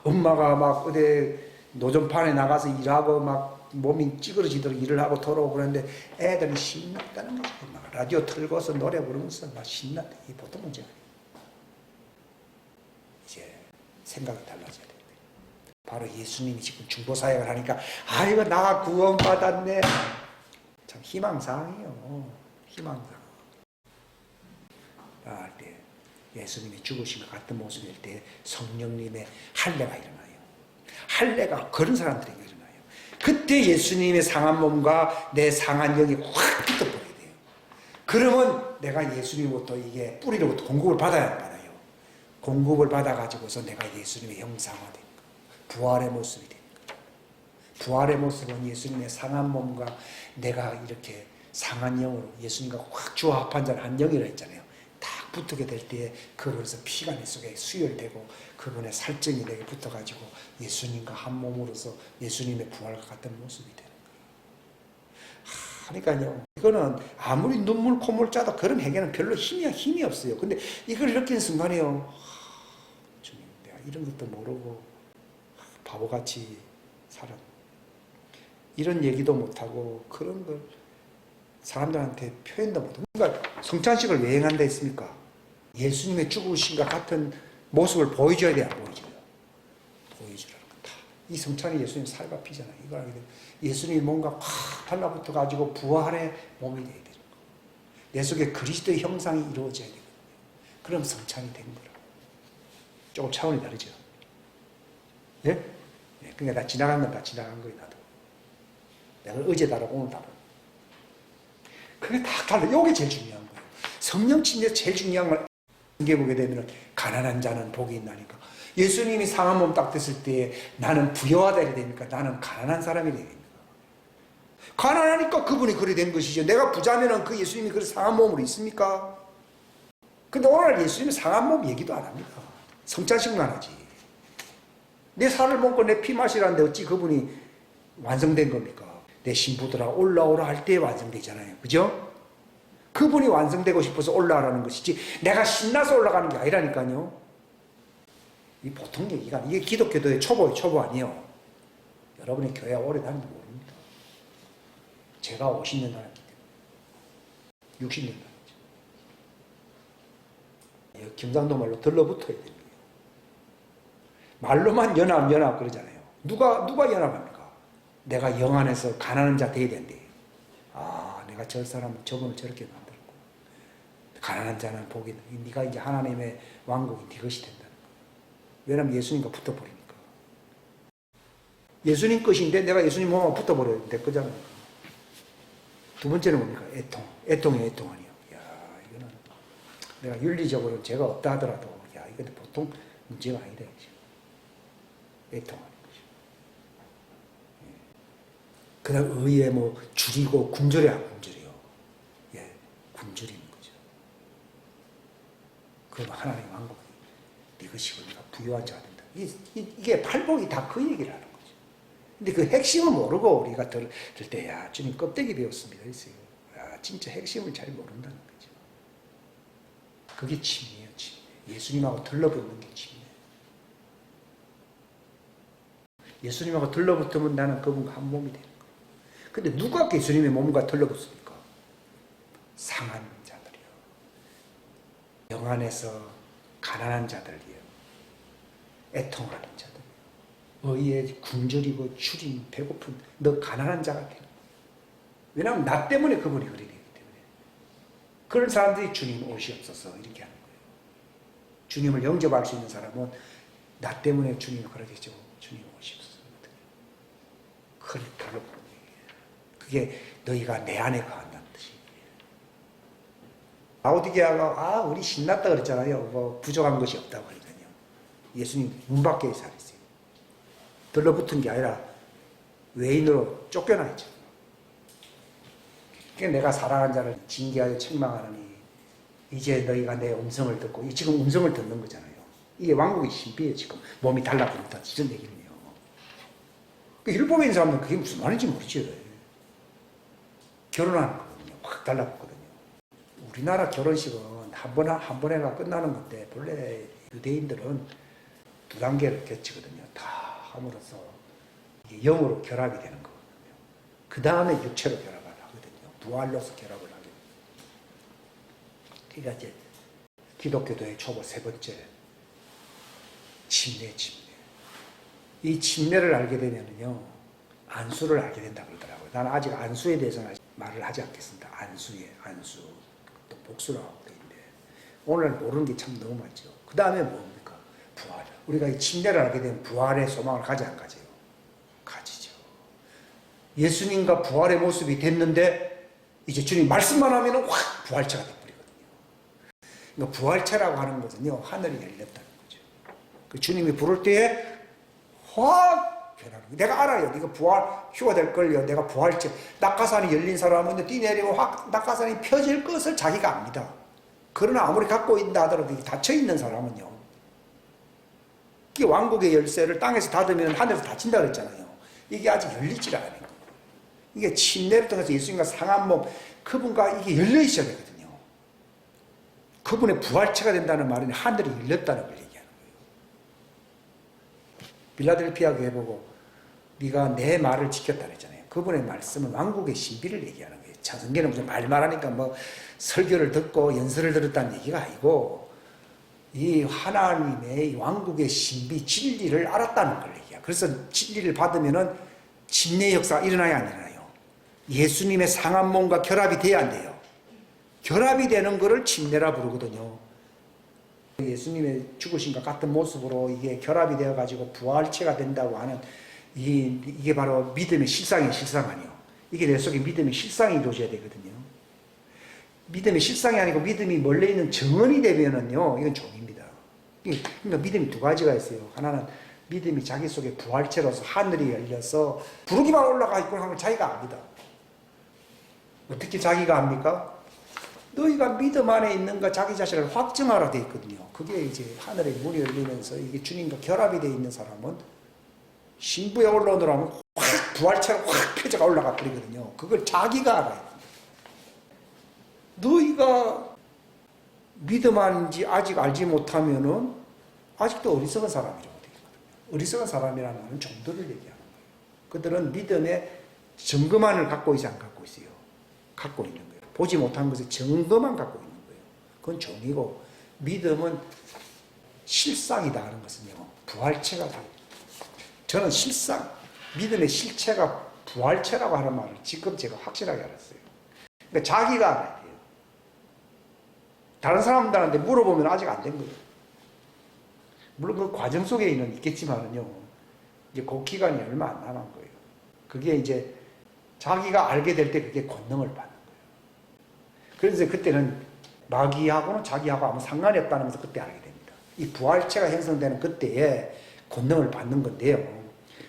엄마가 막 어디 노점판에 나가서 일하고 막 몸이 찌그러지도록 일을 하고 돌아오고 그러는데 애들이 신났다는 거죠. 막 라디오 틀고서 노래 부르면서 막 신났다. 이게 보통 문제가 아니에요. 이제 생각이 달라져야 됩니다. 바로 예수님이 지금 중보사역을 하니까 아이고 나 구원받았네. 참 희망사항이에요. 희망사항. 할 때 예수님이 죽으신 것 같은 모습일 때 성령님의 할례가 일어나요. 할례가 그런 사람들에게 일어나요. 그때 예수님의 상한 몸과 내 상한 영이 확 붙어버려야 돼요. 그러면 내가 예수님부터 이게 뿌리로부터 공급을 받아야 받아요. 공급을 받아가지고서 내가 예수님의 형상화된 거, 부활의 모습이 된 거죠. 부활의 모습은 예수님의 상한 몸과 내가 이렇게 상한 영으로 예수님과 확 조합한 한 영이라 했잖아요. 딱 붙게 될 때에 그분에서 피가 내 속에 수혈되고 그분의 살점이 내게 붙어가지고 예수님과 한 몸으로서 예수님의 부활과 같은 모습이 되는 거예요. 그러니까요, 이거는 아무리 눈물 콧물 짜도 그런 회개는 별로 힘이 없어요. 근데 이걸 느끼는 순간에요, 주님, 내가 이런 것도 모르고 바보같이 살았. 이런 얘기도 못하고 그런 걸 사람들한테 표현도 못하고. 그러니까 성찬식을 왜 행한다 했습니까? 예수님의 죽으심과 같은 모습을 보여줘야 돼요, 안 보여줘요? 보여주라는 거다. 이 성찬이 예수님 살과 피잖아요. 이걸 하게 되면 예수님이 뭔가 확 달라붙어가지고 부활의 몸이 되어야 되는 거예요. 내 속에 그리스도의 형상이 이루어져야 되거든요. 그럼 성찬이 된 거라. 조금 차원이 다르죠. 예? 네? 그러니까 나 지나간 건 다 지나간 거예요, 나도. 내가 어제 다르고 오늘 다르고. 그게 다 달라요. 이게 제일 중요한 거예요. 성령 침례 제일 중요한 걸 보게 되면 가난한 자는 복이 있나니까. 예수님이 상한 몸 딱 됐을 때 나는 부여하다 이래 됩니까? 나는 가난한 사람이 되야 됩니까? 가난하니까 그분이 그래 된 것이죠. 내가 부자면은 그 예수님이 그런 상한 몸으로 있습니까? 근데 오늘 예수님이 상한 몸 얘기도 안 합니다. 성찬식만 하지. 내 살을 먹고 내 피 마시라는데 어찌 그분이 완성된 겁니까? 내 신부들아 올라오라 할 때 완성되잖아요. 그죠? 그분이 완성되고 싶어서 올라가라는 것이지 내가 신나서 올라가는 게 아니라니까요. 이 보통 얘기가 이게 기독교도의 초보의 초보 아니에요. 여러분의 교회 오래 다니도 모릅니다. 제가 50년 다녔기 때문에 60년 다녔죠. 경상도 말로 들러붙어야 됩니다. 말로만 연합 그러잖아요. 누가 연합합니까? 내가 영 안에서 가난한 자 돼야 된대. 아, 내가 저분을 저렇게 만들었고 가난한 자는 복이 네가 이제 하나님의 왕국이 네 것이 된다는 거예요. 왜냐면 예수님과 붙어버리니까. 예수님 것인데 내가 예수님 몸하고 붙어버려야 될 거잖아요. 두 번째는 뭡니까? 애통이 애통 아니에요. 야, 이거는 내가 윤리적으로 죄가 없다 하더라도 야, 이건 보통 문제가 아니다. 애통하는 거죠. 그 다음 의에 뭐 줄이고 굶주려 안 굶주려요. 예, 굶주리는 거죠. 그럼 하나님 왕국이 네 것이고 네가 부유한 자가 된다. 이게 팔복이 다 그 얘기를 하는 거죠. 근데 그 핵심을 모르고 우리가 들 때, 야, 주님 껍데기 배웠습니다. 했어요. 야, 진짜 핵심을 잘 모른다는 거죠. 그게 침례예요, 침례. 예수님하고 들러붙는 게 침례. 예수님하고 들러붙으면 나는 그분과 한 몸이 되는 거예요. 근데 누가 예수님의 몸과 들러붙습니까? 상한 자들이요. 영 안에서 가난한 자들이요. 애통하는 자들. 의에 굶주리고 추린 배고픈 너 가난한 자가 되는 거예요. 왜냐하면 나 때문에 그분이 그렇게 되기 때문에. 그런 사람들이 주님 오시옵소서 이렇게 하는 거예요. 주님을 영접할 수 있는 사람은 나 때문에 주님을 그러겠죠. 주님 오시옵소서. 그걸 달라붙는 얘기예요. 그게 너희가 내 안에 거한다는 뜻이에요. 라오디게아가 우리 신났다 그랬잖아요. 뭐 부족한 것이 없다고 그러니까요. 예수님 문 밖에 살았어요. 들러붙은 게 아니라 외인으로 쫓겨나 있죠. 그러니까 내가 사랑하는 자를 징계하여 책망하느니 이제 너희가 내 음성을 듣고 지금 음성을 듣는 거잖아요. 이게 왕국의 신비예요. 지금 몸이 달라붙는다. 이런 얘기는요. 율법에 있는 사람들은 그게 무슨 말인지 모르죠. 결혼하는 거거든요. 확 달라붙거든요. 우리나라 결혼식은 한 번에가 끝나는 건데 본래 유대인들은 두 단계를 거치거든요. 다 함으로써 이게 영으로 결합이 되는 거거든요. 그 다음에 육체로 결합을 하거든요. 부활로서 결합을 하게 됩니다. 그러니까 이제 기독교도의 초보 세 번째 침례. 이 침례를 알게 되면은요, 안수를 알게 된다고 그러더라고요. 나는 아직 안수에 대해서는 말을 하지 않겠습니다. 안수. 또 복수라고 되어 있는데, 오늘 모르는 게 참 너무 많죠. 그 다음에 뭡니까? 부활. 우리가 이 침례를 알게 되면 부활의 소망을 가지 안 가져요? 가지죠. 예수님과 부활의 모습이 됐는데, 이제 주님 말씀만 하면은 확 부활체가 돼버리거든요. 그러니까 부활체라고 하는 것은요, 하늘이 열렸다는 거죠. 그 주님이 부를 때에 확 변하는 거예요. 내가 알아요. 네가 휴가 될 걸요. 내가 부활체. 낙하산이 열린 사람은 뛰내리고 확 낙하산이 펴질 것을 자기가 압니다. 그러나 아무리 갖고 있다 하더라도 닫혀있는 사람은요. 이게 왕국의 열쇠를 땅에서 닫으면 하늘에서 닫힌다 그랬잖아요. 이게 아직 열리질 않아요. 이게 침례를 통해서 예수님과 상한 몸, 그분과 이게 열려 있어야 되거든요. 그분의 부활체가 된다는 말은 하늘이 열렸다는 걸 얘기하는 거예요. 빌라델피아 교회 보고 네가 내 말을 지켰다 그랬잖아요. 그분의 말씀은 왕국의 신비를 얘기하는 거예요. 성경은 무슨 말하니까 뭐 설교를 듣고 연설을 들었다는 얘기가 아니고 이 하나님의 왕국의 신비 진리를 알았다는 걸 얘기해요. 그래서 진리를 받으면은 침례 역사가 일어나야 안 일어나요. 예수님의 상한 몸과 결합이 돼야 안 돼요. 결합이 되는 것을 침례라 부르거든요. 예수님의 죽으심과 같은 모습으로 이게 결합이 되어가지고 부활체가 된다고 하는 이게 바로 믿음의 실상 아니에요. 이게 내 속에 믿음의 실상이 이루어져야 되거든요. 믿음의 실상이 아니고 믿음이 멀리 있는 정언이 되면은요, 이건 종입니다. 그러니까 믿음이 두 가지가 있어요. 하나는 믿음이 자기 속에 부활체로서 하늘이 열려서 부르기만 올라가 있고 하는 걸 자기가 압니다. 어떻게 자기가 압니까? 너희가 믿음 안에 있는가 자기 자신을 확증하라 되어 있거든요. 그게 이제 하늘의 문이 열리면서 이게 주님과 결합이 되어 있는 사람은 신부에 올라오느라면 확 부활체가 확 펴져가 올라가 버리거든요. 그걸 자기가 알아야 돼요. 너희가 믿음 아닌지 아직 알지 못하면은 아직도 어리석은 사람이라고 되거든요. 어리석은 사람이라는 말은 정도를 얘기하는 거예요. 그들은 믿음의 증거만을 갖고 있지 안 갖고 있어요. 갖고 있는 거예요. 보지 못한 것의 증거만 갖고 있는 거예요. 그건 정이고, 믿음은 실상이다 하는 것은요, 부활체가 다. 저는 실상, 믿음의 실체가 부활체라고 하는 말을 지금 제가 확실하게 알았어요. 그러니까 자기가 알아야 돼요. 다른 사람들한테 물어보면 아직 안 된 거예요. 물론 그 과정 속에는 있겠지만은요, 이제 그 기간이 얼마 안 남은 거예요. 그게 이제 자기가 알게 될 때 그게 권능을 받는 거예요. 그래서 그때는 마귀하고는 자기하고 아무 상관이 없다는 것을 그때 알게 됩니다. 이 부활체가 형성되는 그때에 권능을 받는 건데요.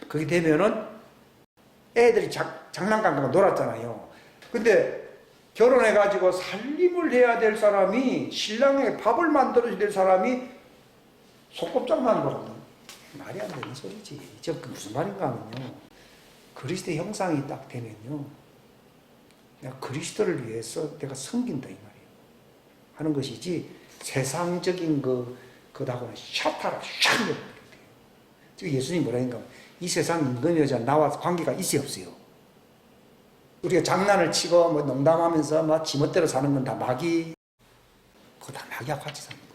그게 되면은 애들이 장난감 갖고 놀았잖아요. 근데 결혼해가지고 살림을 해야 될 사람이, 신랑에게 밥을 만들어야 될 사람이 소꿉장만 거라면 말이 안 되는 소리지. 저 무슨 말인가 하면요, 그리스도의 형상이 딱 되면요, 내가 그리스도를 위해서 내가 섬긴다 이 말이에요. 하는 것이지, 세상적인 그다고는 샤타라 샥 내버려야 돼요. 지금 예수님이 뭐라니까, 이 세상 임금 여자 나와 관계가 있어요 없어요? 우리가 장난을 치고 뭐 농담하면서 막 지멋대로 사는 건 다 마귀, 그거 다 마귀와 같이 사는 거예요.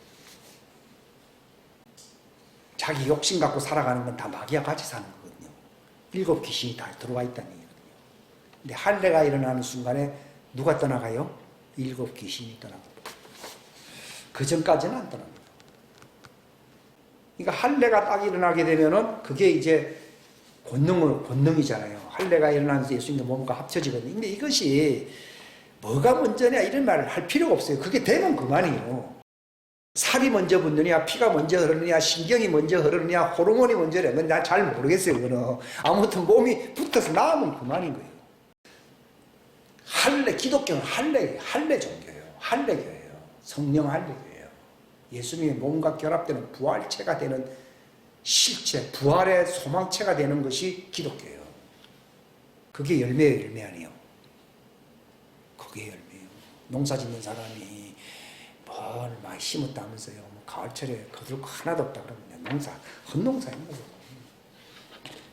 자기 욕심 갖고 살아가는 건 다 마귀와 같이 사는 거거든요. 7 귀신이 다 들어와 있다는 얘기거든요. 근데 할례가 일어나는 순간에 누가 떠나가요? 7 귀신이 떠나고. 그 전까지는 안 떠납니다. 그러니까 할례가 딱 일어나게 되면은 그게 이제 권능이잖아요. 할례가 일어나면서 예수님의 몸과 합쳐지거든요. 근데 이것이 뭐가 먼저냐 이런 말을 할 필요가 없어요. 그게 되면 그만이에요. 살이 먼저 붙느냐, 피가 먼저 흐르느냐, 신경이 먼저 흐르느냐, 호르몬이 먼저 흐르느냐, 난 잘 모르겠어요. 그거는. 아무튼 몸이 붙어서 나오면 그만인 거예요. 기독교는 할례 종교예요. 할례교예요. 성령 할례교예요. 예수님의 몸과 결합되는 부활체가 되는 실체, 부활의 소망체가 되는 것이 기독교예요. 그게 열매예요, 열매 아니에요. 그게 열매예요. 농사 짓는 사람이 뭘 많이 심었다면서요. 뭐 가을철에 거둘 거 하나도 없다 그러면 농사, 헛농사인 거죠.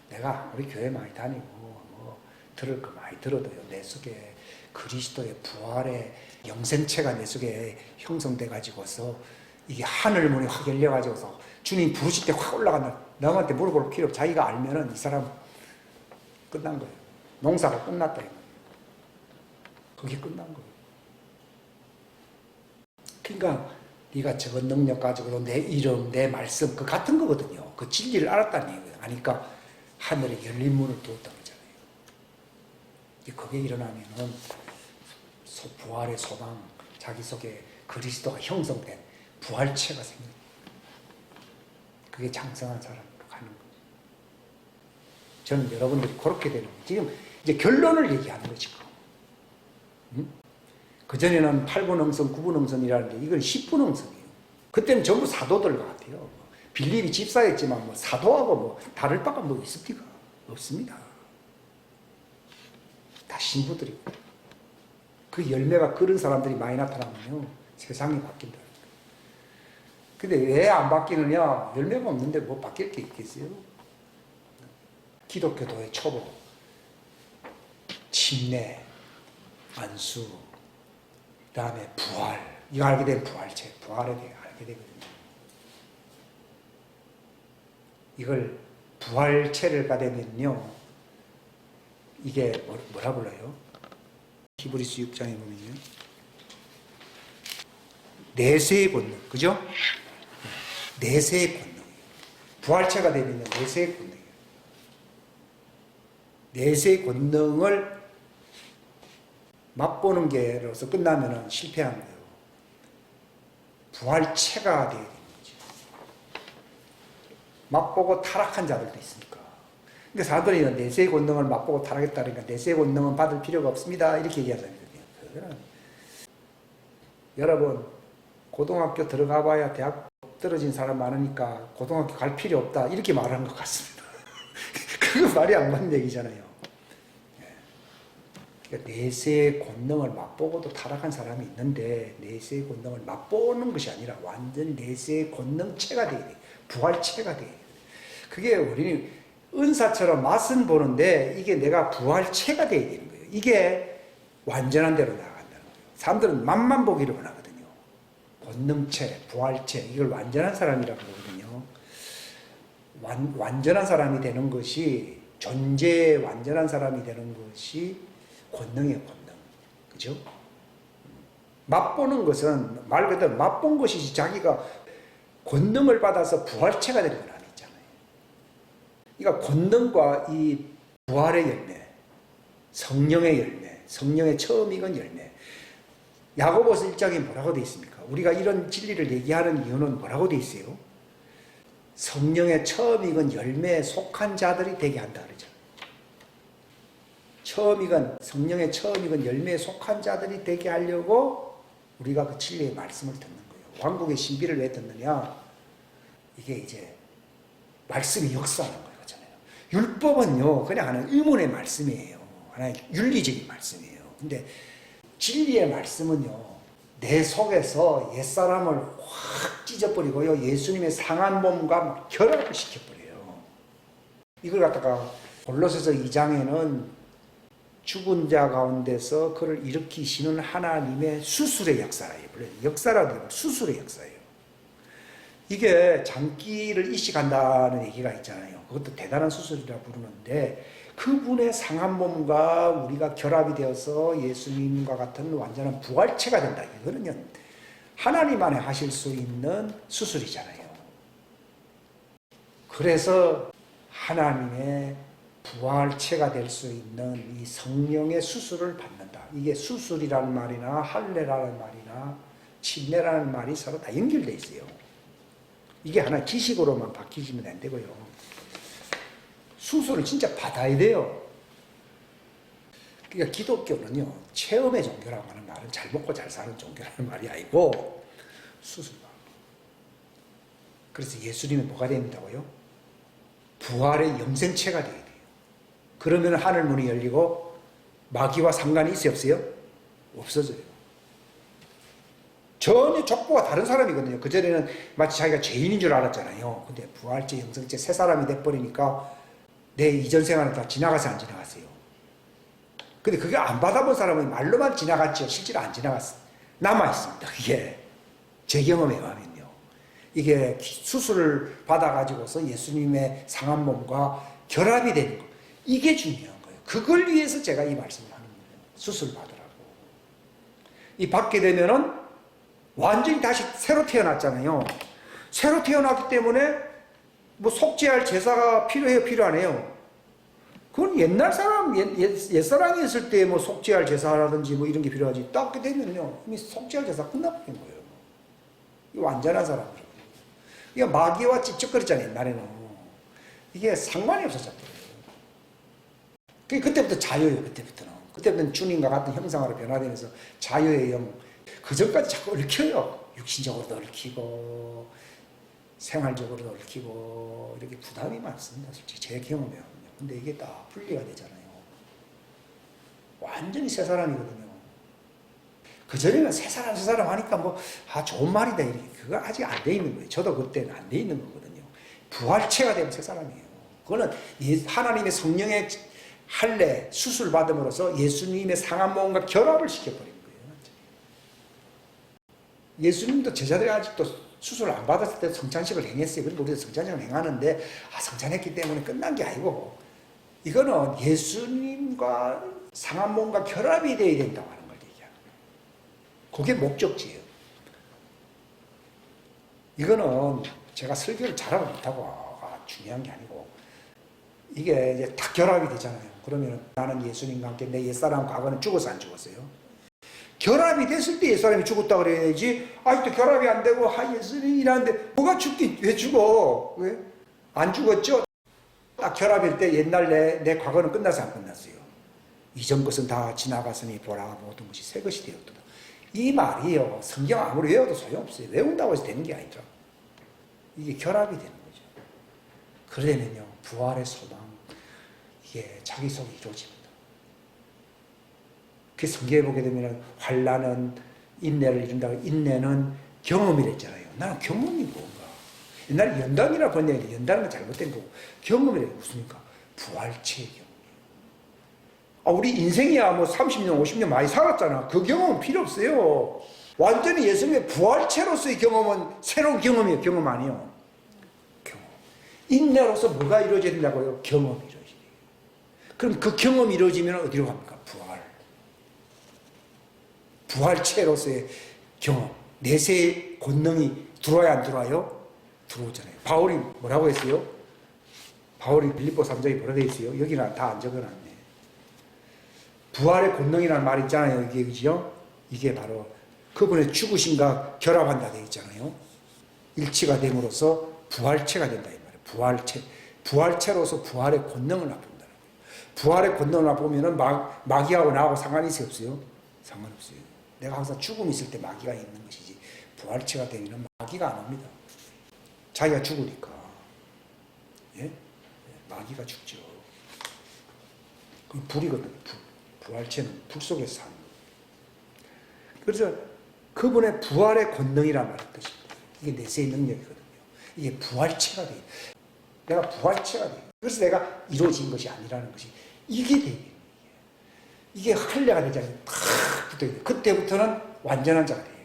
내가 우리 교회 많이 다니고 뭐 들을 거 많이 들어도요, 내 속에 그리스도의 부활의 영생체가 내 속에 형성돼 가지고서 이게 하늘 문이 확 열려 가지고서 주님 부르실 때 확 올라간다. 남한테 물어볼 필요 없고 자기가 알면은 이 사람 끝난 거예요. 농사가 끝났다. 그게 끝난 거예요. 그러니까 네가 저런 능력 가지고도 내 이름, 내 말씀 그 같은 거거든요. 그 진리를 알았다는 얘기예요. 아니까 하늘에 열린 문을 두었다는 거잖아요. 그게 일어나면은 부활의 소망, 자기 속에 그리스도가 형성된 부활체가 생깁니다. 그게 장성한 사람으로 가는 거예요. 저는 여러분들이 그렇게 되는 거예요. 지금 이제 결론을 얘기하는 거지. 그전에는 8분응선, 9분응선이라는데 이건 10분응선이에요. 그때는 전부 사도들 같아요. 빌립이 집사였지만 뭐 사도하고 뭐 다를 바가 뭐 있습니까? 없습니다. 다 신부들이고. 그 열매가 그런 사람들이 많이 나타나면요, 세상이 바뀐다. 근데 왜 안 바뀌느냐? 열매가 없는데 뭐 바뀔 게 있겠어요? 기독교도의 초보, 침례, 안수, 그 다음에 부활, 이거 알게 되면 부활체, 부활에 대해 알게 되거든요. 이걸 부활체를 가되면요, 이게 뭐라 불러요? 히브리서 6장에 보면요, 내세의 권능, 그죠? 내세의 권능. 부활체가 되면 내세의 권능이에요. 내세의 권능을 맛보는 게로서 끝나면 실패한 거예요. 부활체가 되어야 되는 거죠. 맛보고 타락한 자들도 있으니까. 그러니까 사람들이 내세의 권능을 맛보고 타락했다 그러니까 내세의 권능은 받을 필요가 없습니다. 이렇게 얘기하잖아요. 여러분, 고등학교 들어가 봐야 대학 떨어진 사람 많으니까 고등학교 갈 필요 없다. 이렇게 말하는 것 같습니다. 그거 말이 안 맞는 얘기잖아요. 그러니까 내세의 권능을 맛보고도 타락한 사람이 있는데 내세의 권능을 맛보는 것이 아니라 완전 내세의 권능체가 돼야 돼. 부활체가 돼. 그게 우리는 은사처럼 맛은 보는데 이게 내가 부활체가 돼야 되는 거예요. 이게 완전한 대로 나아간다는 거예요. 사람들은 맛만 보기를 원하거든요. 권능체, 부활체 이걸 완전한 사람이라고 그러거든요. 완전한 사람이 되는 것이 존재의 완전한 사람이 되는 것이 권능이에요, 권능. 그죠? 맛보는 것은 말 그대로 맛본 것이지 자기가 권능을 받아서 부활체가 되는 건 아니잖아요. 그러니까 권능과 이 부활의 열매, 성령의 열매, 성령의 처음 익은 열매. 야고보서 1장에 뭐라고 되어 있습니까? 우리가 이런 진리를 얘기하는 이유는 뭐라고 되어 있어요? 성령의 처음 익은 열매에 속한 자들이 되게 한다 그러죠. 성령의 처음 익은 열매에 속한 자들이 되게 하려고 우리가 그 진리의 말씀을 듣는 거예요. 왕국의 신비를 왜 듣느냐? 이게 이제 말씀이 역사하는 거예요. 율법은요, 그냥 하나의 의문의 말씀이에요. 하나의 윤리적인 말씀이에요. 근데 진리의 말씀은요, 내 속에서 옛사람을 확 찢어버리고요, 예수님의 상한 몸과 막 결합을 시켜버려요. 이걸 갖다가 골로새서 2장에는 죽은 자 가운데서 그를 일으키시는 하나님의 수술의 역사예요. 역사라도 수술의 역사예요. 이게 장기를 이식한다는 얘기가 있잖아요. 그것도 대단한 수술이라 부르는데 그분의 상한 몸과 우리가 결합이 되어서 예수님과 같은 완전한 부활체가 된다. 이거는요, 하나님만이 하실 수 있는 수술이잖아요. 그래서 하나님의 부활체가 될 수 있는 이 성령의 수술을 받는다. 이게 수술이라는 말이나 할례라는 말이나 침례라는 말이 서로 다 연결되어 있어요. 이게 하나 지식으로만 바뀌시면 안 되고요. 수술을 진짜 받아야 돼요. 그러니까 기독교는요, 체험의 종교라고 하는 말은 잘 먹고 잘 사는 종교라는 말이 아니고 수술만. 그래서 예수님이 뭐가 된다고요? 부활의 영생체가 되어야 돼요. 그러면 하늘 문이 열리고 마귀와 상관이 있어요, 없어요? 없어져요. 전혀 족보가 다른 사람이거든요. 그전에는 마치 자기가 죄인인 줄 알았잖아요. 근데 부활체, 영생체 새 사람이 돼버리니까 내 이전 생활은 다 지나가서 안 지나갔어요. 근데 그게 안 받아본 사람은 말로만 지나갔죠. 실제로 안 지나갔어요. 남아있습니다. 그게 제 경험에 의하면요. 이게 수술을 받아가지고서 예수님의 상한 몸과 결합이 되는 거. 이게 중요한 거예요. 그걸 위해서 제가 이 말씀을 하는 거예요. 수술 받으라고. 이 받게 되면은 완전히 다시 새로 태어났잖아요. 새로 태어났기 때문에 뭐 속죄할 제사가 필요해요, 필요 안 해요? 그건 옛날 사람, 옛사람이었을 때 뭐 속죄할 제사라든지 뭐 이런 게 필요하지. 딱 되면요, 이미 속죄할 제사 끝나버린 거예요. 이 완전한 사람들. 이게 마귀와 찝쩍거렸잖아요, 옛날에는. 이게 상관이 없었잖아요. 그때부터 자유예요, 그때부터는. 그때부터는 주님과 같은 형상으로 변화되면서 자유의 영. 그 전까지 자꾸 얽혀요. 육신적으로도 얽히고, 생활적으로도 얽히고, 이렇게 부담이 많습니다. 솔직히 제 경험에요. 근데 이게 다 분리가 되잖아요. 완전히 새 사람이거든요. 그전에는 새 사람 하니까 뭐, 좋은 말이다. 이렇게. 그거 아직 안 돼 있는 거예요. 저도 그때는 안 돼 있는 거거든요. 부활체가 되면 새 사람이에요. 그거는 하나님의 성령의 할례, 수술 받음으로써 예수님의 상한 몸과 결합을 시켜버린 거예요. 예수님도 제자들이 아직도 수술을 안 받았을 때 성찬식을 행했어요. 그러니까 우리도 성찬식을 행하는데, 성찬했기 때문에 끝난 게 아니고, 이거는 예수님과 상한 몸과 결합이 되어야 된다고 하는 걸 얘기하는 거예요. 그게 목적지예요. 이거는 제가 설교를 잘하고 못하고가 중요한 게 아니고, 이게 이제 다 결합이 되잖아요. 그러면 나는 예수님과 함께 내 옛사람 과거는 죽었어, 안 죽었어요? 결합이 됐을 때 옛사람이 죽었다 그래야지, 아직도 결합이 안 되고, 예수님이라는데, 뭐가 죽긴, 왜 죽어? 왜? 안 죽었죠? 딱 결합일 때 옛날 내 과거는 끝나서 안 끝났어요. 이전 것은 다 지나갔으니 보라, 모든 것이 새 것이 되었다. 이 말이요, 성경 아무리 외워도 소용없어요. 외운다고 해서 되는 게 아니라. 이게 결합이 되는 거죠. 그러면요, 부활의 소망, 이게 자기 속에 이루어집니다. 그 성경에 보게 되면 환난은 인내를 이룬다고 인내는 경험이랬잖아요. 나는 경험이 뭔가. 옛날에 연단이라 번역했는데 연단은 잘못된 거고 경험이래 무슨입니까? 부활체의 경험. 우리 인생이야 뭐 30년, 50년 많이 살았잖아. 그 경험은 필요 없어요. 완전히 예수님의 부활체로서의 경험은 새로운 경험이에요. 경험 아니에요. 경험. 인내로서 뭐가 이루어져야 된다고요? 경험이 이루어져야 돼요. 그럼 그 경험이 이루어지면 어디로 갑니까? 부활. 부활체로서의 경험. 내세의 권능이 들어와야 안 들어와요? 들어오잖아요. 바울이 뭐라고 했어요? 바울이 빌립보 3장에 뭐라 되어 있어요? 여기는 다 안 적어놨네. 부활의 권능이라는 말이 있잖아요. 이게 그죠? 이게 바로 그분의 죽으심과 결합한다 되어 있잖아요. 일치가 됨으로써 부활체가 된다 이 말이에요. 부활체. 부활체로서 부활의 권능을 나쁜다는 거예요. 부활의 권능을 나쁘면은 마귀하고 나하고 상관이 있어요? 없어요? 상관없어요. 내가 항상 죽음이 있을 때 마귀가 있는 것이지 부활체가 되면 마귀가 안 옵니다. 자기가 죽으니까. 예? 마귀가 죽죠. 그 불이거든요. 부활체는 불 속에서 사는 거예요. 그래서 그분의 부활의 권능이란 말의 뜻입니다. 이게 내세의 능력이거든요. 이게 부활체가 돼요. 내가 부활체가 돼요. 그래서 내가 이루어진 것이 아니라는 것이 이게 돼요. 이게 할례가 되잖아요. 탁 붙어있어요. 그때부터는 완전한 자가 돼요.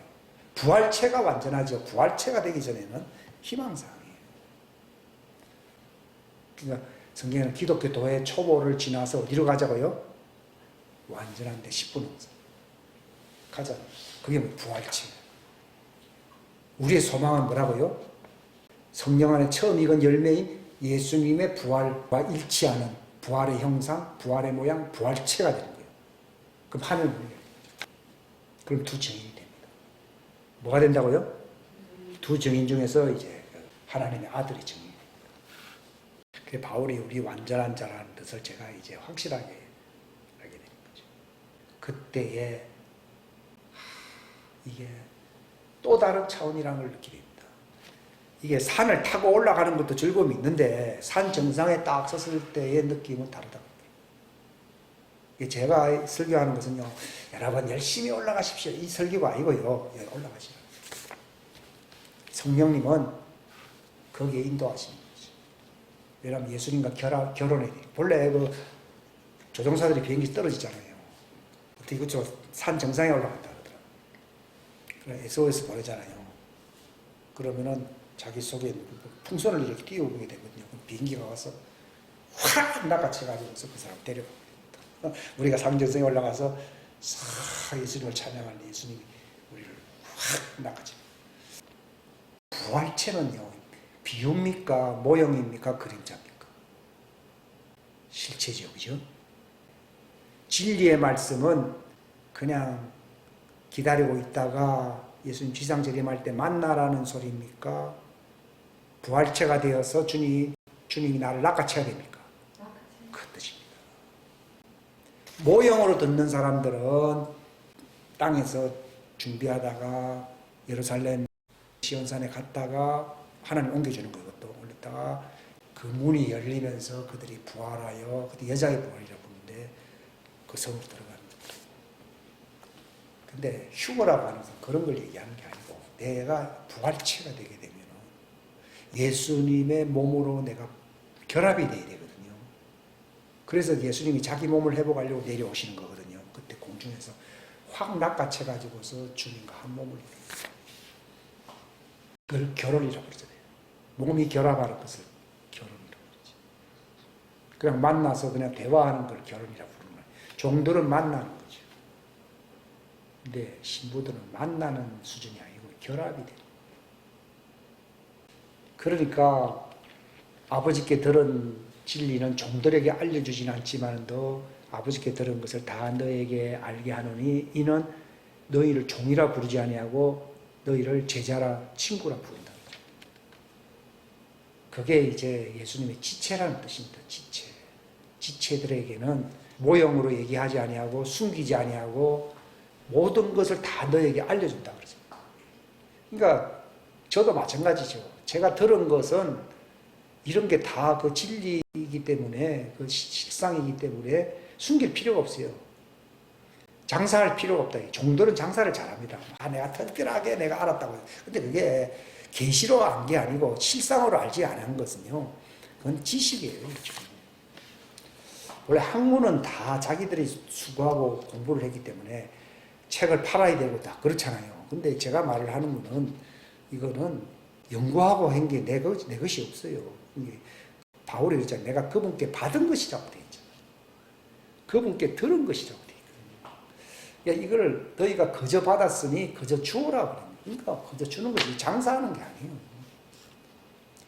부활체가 완전하죠. 부활체가 되기 전에는 희망사항이에요. 그러니까 성경에는 기독교 도의 초보를 지나서 어디로 가자고요? 완전한 데 10분 항상 가자. 그게 뭐 부활체. 우리의 소망은 뭐라고요? 성령 안에 처음 익은 열매인 예수님의 부활과 일치하는 부활의 형상, 부활의 모양, 부활체가 되는 거예요. 그럼 하늘 문이에요. 그럼 두 증인이 됩니다. 뭐가 된다고요? 두 증인 중에서 이제 하나님의 아들의 증인이 됩니다. 그게 바울이 우리 완전한 자라는 뜻을 제가 이제 확실하게 알게 되는 거죠. 그때에 이게 또 다른 차원이라는 걸 느끼게 됩니다. 이게 산을 타고 올라가는 것도 즐거움이 있는데 산 정상에 딱 섰을 때의 느낌은 다르다고. 제가 설교하는 것은요, 여러분 열심히 올라가십시오. 이 설교가 아니고요. 올라가시라. 성령님은 거기에 인도하시는 거죠. 왜냐하면 예수님과 결혼해야 돼요. 본래 그 조종사들이 비행기 떨어지잖아요. 어떻게 그쪽 산 정상에 올라간다 그러더라고요. 그래 SOS 보내잖아요. 그러면은 자기 속에 풍선을 이렇게 띄워보게 되거든요. 비행기가 와서 확 낚아채가지고서 그 사람 데려가요. 우리가 상정성에 올라가서 싹 예수님을 찬양하는 예수님이 우리를 확 낚아채. 부활체는요, 비유입니까? 모형입니까? 그림자입니까? 실체죠, 그죠? 진리의 말씀은 그냥 기다리고 있다가 예수님 지상 재림할 때 만나라는 소리입니까? 부활체가 되어서 주님이 나를 낚아채야 됩니까? 그 뜻입니다. 모형으로 듣는 사람들은 땅에서 준비하다가 예루살렘 시온산에 갔다가 하나님 옮겨주는 것도 올렸다가 그 문이 열리면서 그들이 부활하여 그때 여자의 부활이라고 부르는데 그 성으로 들어갑니다. 근데 휴거라고 하는 것은 그런 걸 얘기하는 게 아니고 내가 부활체가 되게 되면 예수님의 몸으로 내가 결합이 돼야 되거든요. 그래서 예수님이 자기 몸을 회복하려고 내려오시는 거거든요. 그때 공중에서 확 낚아채가지고서 주님과 한 몸을 이루는 그걸 결혼이라고 그러잖아요. 몸이 결합하는 것을 결혼이라고 그러지. 그냥 만나서 그냥 대화하는 걸 결혼이라고 부르는 거예요. 종들은 만나는 거죠. 근데 신부들은 만나는 수준이 아니고 결합이 돼요. 그러니까 아버지께 들은 진리는 종들에게 알려주진 않지만도 아버지께 들은 것을 다 너에게 알게 하노니 이는 너희를 종이라 부르지 아니하고 너희를 제자라 친구라 부른다. 그게 이제 예수님의 지체라는 뜻입니다. 지체. 지체들에게는 모형으로 얘기하지 아니하고 숨기지 아니하고 모든 것을 다 너에게 알려준다 그러죠. 그러니까 저도 마찬가지죠. 제가 들은 것은 이런 게 다 그 진리이기 때문에 그 실상이기 때문에 숨길 필요가 없어요. 장사할 필요가 없다. 종들은 장사를 잘합니다. 내가 특별하게 내가 알았다고. 근데 그게 계시로 안 게 아니고 실상으로 알지 않은 것은요. 그건 지식이에요. 원래 학문은 다 자기들이 수고하고 공부를 했기 때문에 책을 팔아야 되고 다 그렇잖아요. 근데 제가 말을 하는 거는 이거는 연구하고 한 게 내 것이 없어요. 바울이 그랬잖아요. 내가 그분께 받은 것이라고 되어 있잖아요. 그분께 들은 것이라고 되어 있거든요. 이걸 너희가 그저 받았으니 그저 주오라 그래요. 그러니까 그저 주는 것이 장사하는 게 아니에요.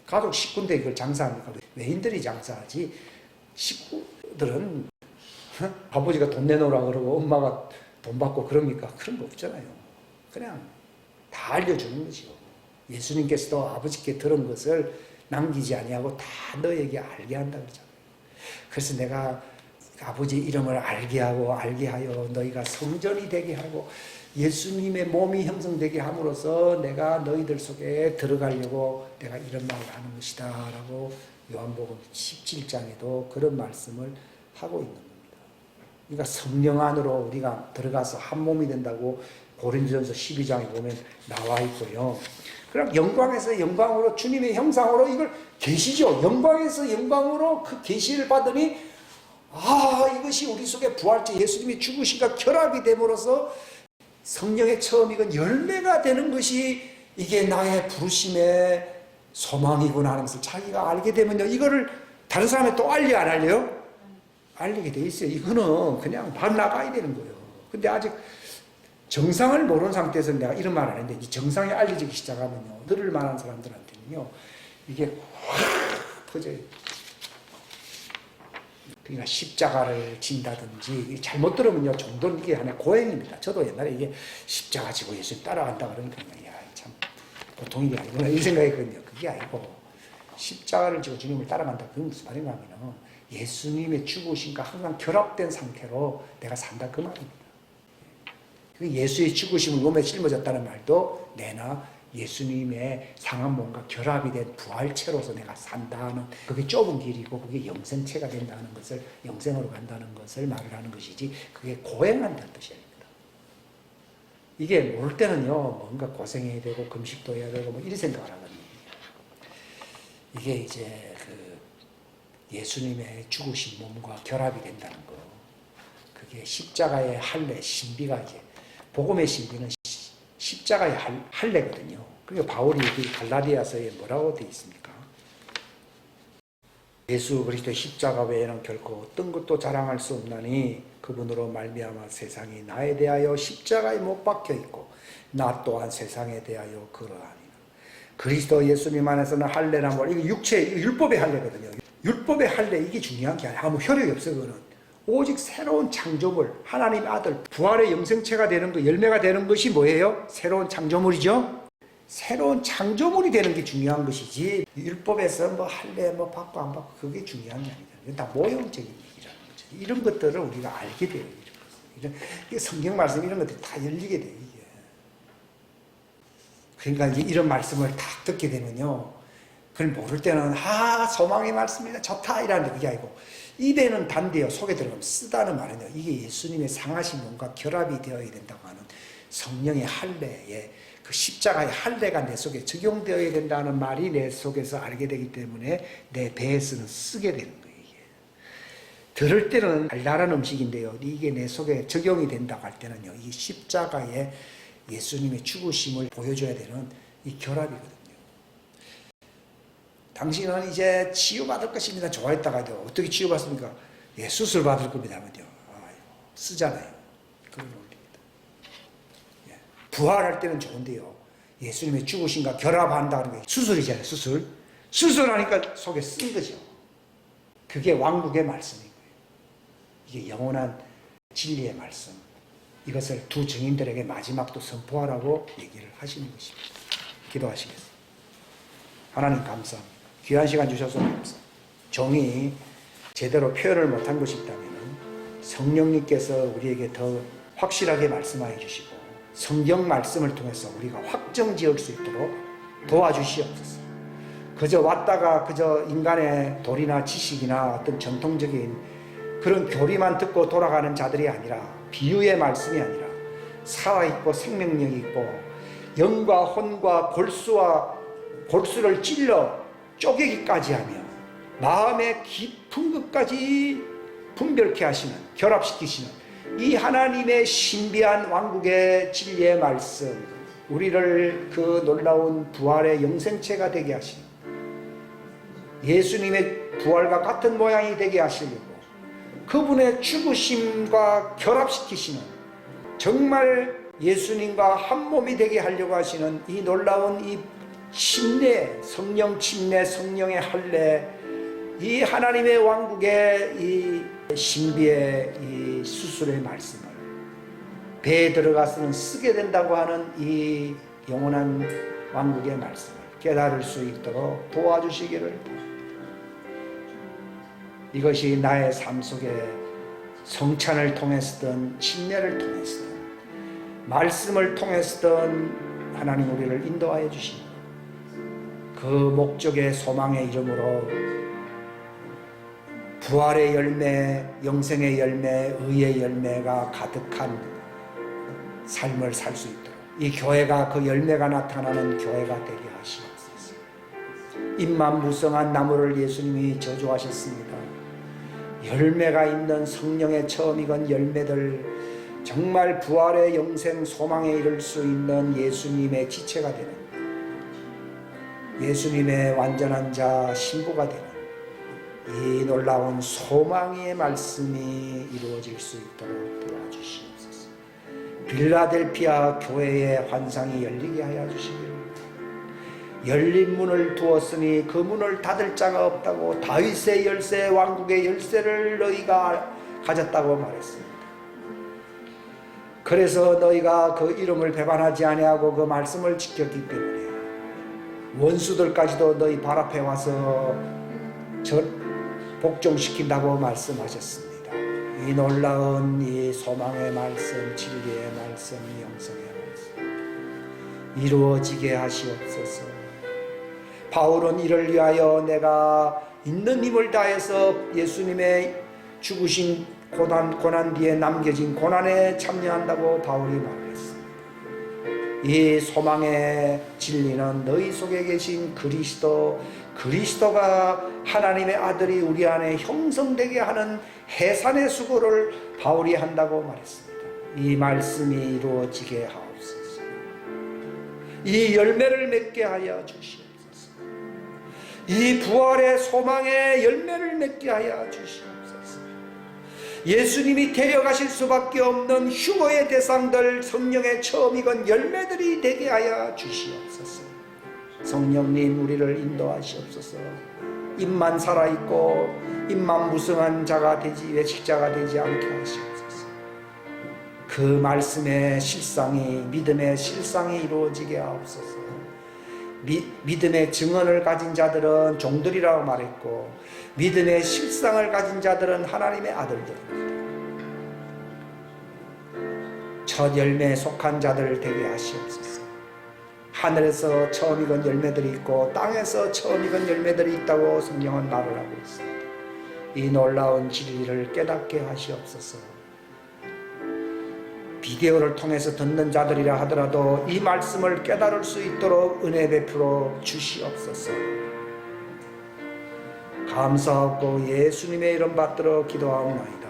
가족 식구인데 이걸 장사합니까? 외인들이 장사하지 식구들은 아버지가 돈 내놓으라 그러고 엄마가 돈 받고 그럽니까? 그런 거 없잖아요. 그냥 다 알려주는 것이요. 예수님께서도 아버지께 들은 것을 남기지 아니하고 다 너에게 알게 한다 그러잖아요. 그래서 내가 아버지 이름을 알게 하고 알게 하여 너희가 성전이 되게 하고 예수님의 몸이 형성되게 함으로써 내가 너희들 속에 들어가려고 내가 이런 말을 하는 것이다 라고 요한복음 17장에도 그런 말씀을 하고 있는 겁니다. 그러니까 성령 안으로 우리가 들어가서 한 몸이 된다고 고린도전서 12장에 보면 나와 있고요. 그럼 영광에서 영광으로 주님의 형상으로 이걸 계시죠. 영광에서 영광으로 그 계시를 받으니 이것이 우리 속에 부활체 예수님이 죽으신가 결합이 됨으로써 성령의 처음 이건 열매가 되는 것이 이게 나의 부르심의 소망이구나 하는 것을 자기가 알게 되면요. 이거를 다른 사람에 또 알려 안 알려요? 알리게 돼 있어요. 이거는 그냥 발 나가야 되는 거예요. 근데 아직 정상을 모르는 상태에서 내가 이런 말 안 했는데 이 정상이 알려지기 시작하면요. 들을 만한 사람들한테는요. 이게 확 퍼져요. 그러니까 십자가를 진다든지 잘못 들으면요. 정도는 이게 하나의 고행입니다. 저도 옛날에 이게 십자가 지고 예수님 따라간다 그러니까 참 보통 일이 아니구나 이 생각했거든요. 그게 아니고 십자가를 지고 주님을 따라간다. 그게 무슨 말인가 하면 예수님의 죽으심과 항상 결합된 상태로 내가 산다 그 말입니다. 예수의 죽으심을 몸에 짊어졌다는 말도 내나 예수님의 상한 몸과 결합이 된 부활체로서 내가 산다는 그게 좁은 길이고 그게 영생체가 된다는 것을 영생으로 간다는 것을 말을 하는 것이지 그게 고행한다는 뜻이 아닙니다. 이게 모를 때는요 뭔가 고생해야 되고 금식도 해야 되고 뭐 이런 생각을 하거든요. 이게 이제 그 예수님의 죽으신 몸과 결합이 된다는 거 그게 십자가의 할례 신비가 이제 복음의 신비는 십자가의 할례거든요. 그러니까 바울이 갈라디아서에 뭐라고 되어 있습니까? 예수 그리스도의 십자가 외에는 결코 어떤 것도 자랑할 수 없나니 그분으로 말미암아 세상이 나에 대하여 십자가에 못 박혀 있고 나 또한 세상에 대하여 그러하니라. 그리스도 예수님 안에서는 할례나 뭐 이거 육체 율법의 할례거든요. 율법의 할례 이게 중요한 게 아니야. 아무 효력이 없어 그거는. 오직 새로운 창조물, 하나님 아들, 부활의 영생체가 되는 것, 열매가 되는 것이 뭐예요? 새로운 창조물이죠? 새로운 창조물이 되는 게 중요한 것이지, 율법에서 뭐 할래, 뭐 받고 안 받고, 그게 중요한 게 아니다. 이건 다 모형적인 얘기라는 거죠. 이런 것들을 우리가 알게 돼요. 이게 성경 말씀 이런 것들이 다 열리게 돼요, 이게. 그러니까 이제 이런 말씀을 딱 듣게 되면요. 그걸 모를 때는, 소망의 말씀이다, 좋다, 이라는데 그게 아니고, 입에는 단데요. 속에 들어가면 쓰다는 말은요. 이게 예수님의 상하신 몸과 결합이 되어야 된다고 하는 성령의 할례에 그 십자가의 할례가 내 속에 적용되어야 된다는 말이 내 속에서 알게 되기 때문에 내 배에서는 쓰게 되는 거예요. 이게. 들을 때는 달달한 음식인데요. 이게 내 속에 적용이 된다고 할 때는요. 이 십자가의 예수님의 죽으심을 보여줘야 되는 이 결합이거든요. 당신은 이제 치유받을 것입니다. 좋아했다가도 어떻게 치유받습니까? 예, 수술 받을 겁니다. 하면요. 쓰잖아요. 그런 논리입니다. 예. 부활할 때는 좋은데요. 예수님의 죽으심과 결합한다는 게 수술이잖아요. 수술. 수술하니까 속에 쓴 거죠. 그게 왕국의 말씀인 거예요. 이게 영원한 진리의 말씀. 이것을 두 증인들에게 마지막도 선포하라고 얘기를 하시는 것입니다. 기도하시겠습니다. 하나님 감사합니다. 귀한 시간 주셔서 감사합니다. 종이 제대로 표현을 못한 것이 있다면 성령님께서 우리에게 더 확실하게 말씀하여 주시고 성경 말씀을 통해서 우리가 확정 지을 수 있도록 도와주시옵소서. 그저 왔다가 그저 인간의 도리나 지식이나 어떤 전통적인 그런 교리만 듣고 돌아가는 자들이 아니라 비유의 말씀이 아니라 살아있고 생명력이 있고 영과 혼과 골수를 찔러 쪼개기까지 하며 마음의 깊은 것까지 분별케 하시는, 결합시키시는 이 하나님의 신비한 왕국의 진리의 말씀, 우리를 그 놀라운 부활의 영생체가 되게 하시는, 예수님의 부활과 같은 모양이 되게 하시려고 그분의 죽으심과 결합시키시는, 정말 예수님과 한 몸이 되게 하려고 하시는 이 놀라운 이 침례, 성령 침례, 성령의 할례, 이 하나님의 왕국의 이 신비의 이 수술의 말씀을 배에 들어가서는 쓰게 된다고 하는 이 영원한 왕국의 말씀을 깨달을 수 있도록 도와주시기를 바랍니다. 이것이 나의 삶 속에 성찬을 통해서든 침례를 통해서든 말씀을 통해서든 하나님 우리를 인도하여 주시니 그 목적의 소망의 이름으로 부활의 열매, 영생의 열매, 의의 열매가 가득한 삶을 살 수 있도록 이 교회가 그 열매가 나타나는 교회가 되게 하시옵소서. 잎만 무성한 나무를 예수님이 저주하셨습니다. 열매가 있는 성령의 처음 익은 열매들, 정말 부활의 영생 소망에 이를 수 있는 예수님의 지체가 되는, 예수님의 완전한 자 신부가 되는 이 놀라운 소망의 말씀이 이루어질 수 있도록 도와주시옵소서. 빌라델피아 교회의 환상이 열리게 하여 주시기를. 열린 문을 두었으니 그 문을 닫을 자가 없다고, 다윗의 열쇠, 왕국의 열쇠를 너희가 가졌다고 말했습니다. 그래서 너희가 그 이름을 배반하지 아니하고 그 말씀을 지켰기 때문에 원수들까지도 너희 발 앞에 와서 복종시킨다고 말씀하셨습니다. 이 놀라운 이 소망의 말씀, 진리의 말씀, 영성의 말씀 이루어지게 하시옵소서. 바울은 이를 위하여 내가 있는 힘을 다해서 예수님의 죽으신 고난 뒤에 남겨진 고난에 참여한다고 바울이 말했습니다. 이 소망의 진리는 너희 속에 계신 그리스도가 하나님의 아들이 우리 안에 형성되게 하는 해산의 수고를 바울이 한다고 말했습니다. 이 말씀이 이루어지게 하옵소서. 이 열매를 맺게 하여 주시옵소서. 이 부활의 소망의 열매를 맺게 하여 주시옵소서. 예수님이 데려가실 수밖에 없는 휴거의 대상들, 성령의 처음 익은 열매들이 되게 하여 주시옵소서. 성령님 우리를 인도하시옵소서. 입만 살아있고 입만 무성한 자가 되지, 외식자가 되지 않게 하시옵소서. 그 말씀의 실상이, 믿음의 실상이 이루어지게 하옵소서. 믿음의 증언을 가진 자들은 종들이라고 말했고, 믿음의 실상을 가진 자들은 하나님의 아들들입니다. 첫 열매에 속한 자들을 되게 하시옵소서. 하늘에서 처음 익은 열매들이 있고 땅에서 처음 익은 열매들이 있다고 성경은 말을 하고 있습니다. 이 놀라운 진리를 깨닫게 하시옵소서. 비디오를 통해서 듣는 자들이라 하더라도 이 말씀을 깨달을 수 있도록 은혜 베풀어 주시옵소서. 감사하고 예수님의 이름 받들어 기도하옵나이다.